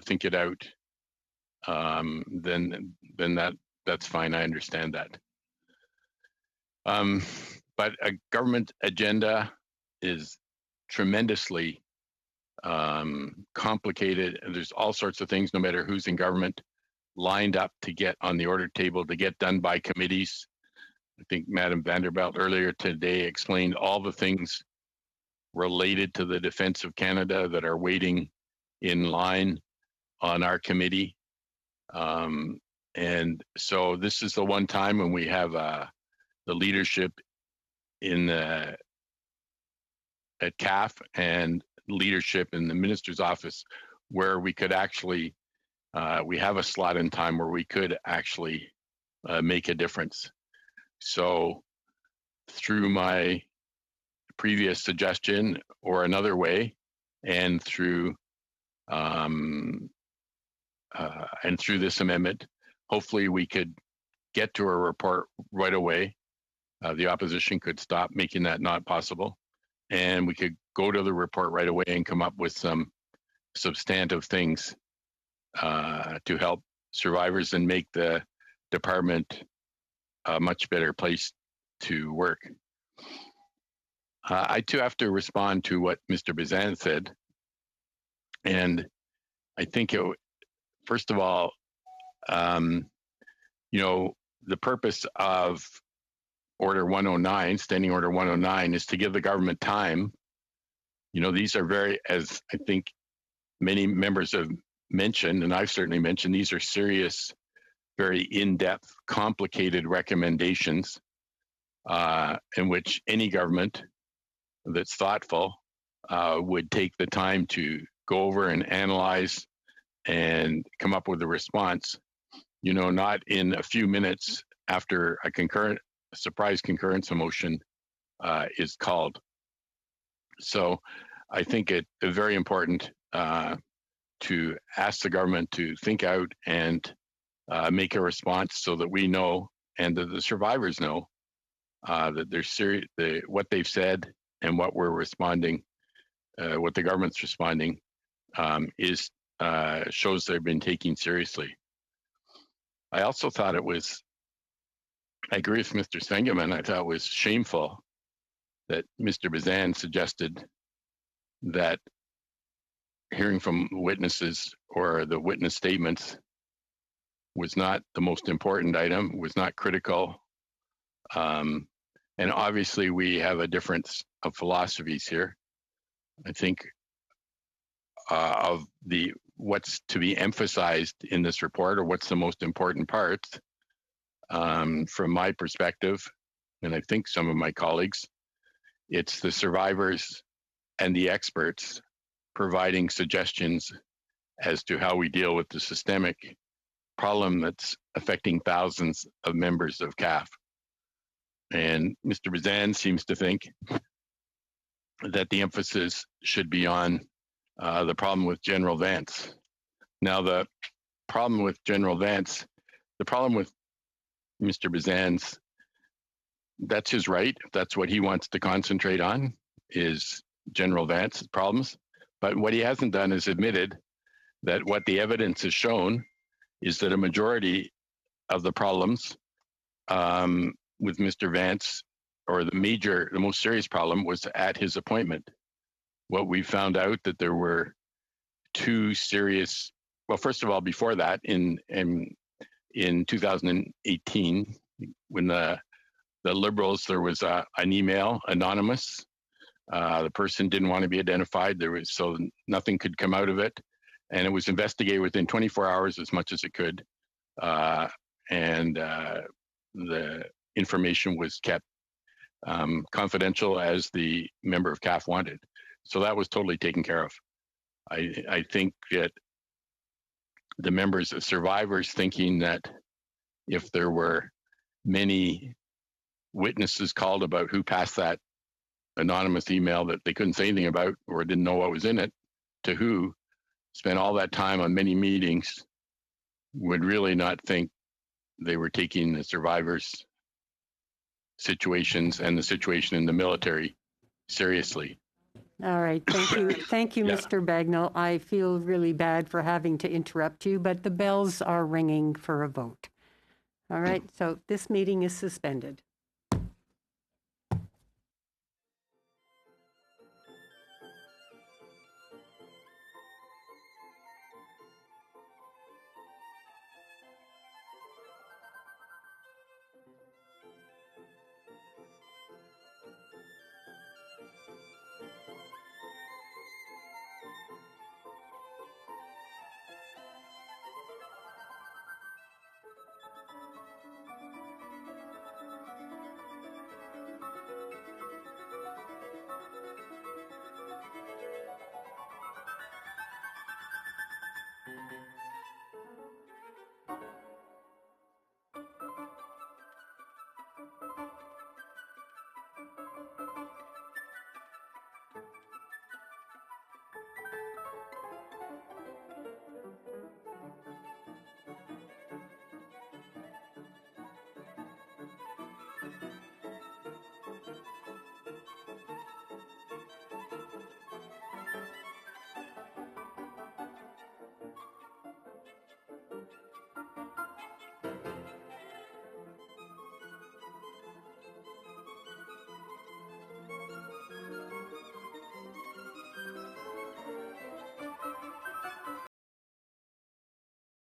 think it out, then that's fine. I understand that. But a government agenda is tremendously complicated, and there's all sorts of things, no matter who's in government, lined up to get on the order table, to get done by committees. I think Madam Vanderbilt earlier today explained all the things related to the defense of Canada that are waiting in line on our committee. And so this is the one time when we have the leadership at CAF and leadership in the minister's office, where we could actually we have a slot in time where we could actually make a difference. So through my previous suggestion, or another way, and through this amendment, hopefully we could get to a report right away. The opposition could stop making that not possible, and we could go to the report right away and come up with some substantive things to help survivors and make the department a much better place to work. I too have to respond to what Mr. Bazan said, and I think first of all, the purpose of Order 109, Standing Order 109, is to give the government time. These are very, as I think many members have mentioned, and I've certainly mentioned, these are serious, very in-depth, complicated recommendations in which any government that's thoughtful would take the time to go over and analyze and come up with a response, not in a few minutes after a surprise concurrence motion is called. So I think it's very important to ask the government to think out and make a response, so that we know, and that the survivors know, that they're serious. What they've said and what we're responding, what the government's responding, is shows they've been taking seriously. I also thought it was. I agree with Mr. Svengeman. I thought it was shameful that Mr. Bazan suggested that hearing from witnesses or the witness statements was not the most important item, was not critical. And obviously we have a difference of philosophies here. I think of what's to be emphasized in this report, or what's the most important parts, from my perspective, and I think some of my colleagues, it's the survivors and the experts providing suggestions as to how we deal with the systemic problem that's affecting thousands of members of CAF. And Mr. Bazan seems to think that the emphasis should be on the problem with General Vance. Now, the problem with General Vance, the problem with Mr. Bazan's, that's his right. That's what he wants to concentrate on, is General Vance's problems. But what he hasn't done is admitted that what the evidence has shown is that a majority of the problems with Mr. Vance, or the most serious problem, was at his appointment. What we found out that there were two serious, well, first of all, before that, in 2018, when the Liberals, there was an email, anonymous. The person didn't want to be identified. So nothing could come out of it. And it was investigated within 24 hours as much as it could. And the information was kept confidential as the member of CAF wanted. So that was totally taken care of. I think that the members of survivors thinking that if there were many witnesses called about who passed that anonymous email that they couldn't say anything about or didn't know what was in it, to who spent all that time on many meetings, would really not think they were taking the survivors' situations and the situation in the military seriously. All right, thank you. Thank you, Yeah. Mr. Bagnall. I feel really bad for having to interrupt you, but the bells are ringing for a vote. All right, so this meeting is suspended.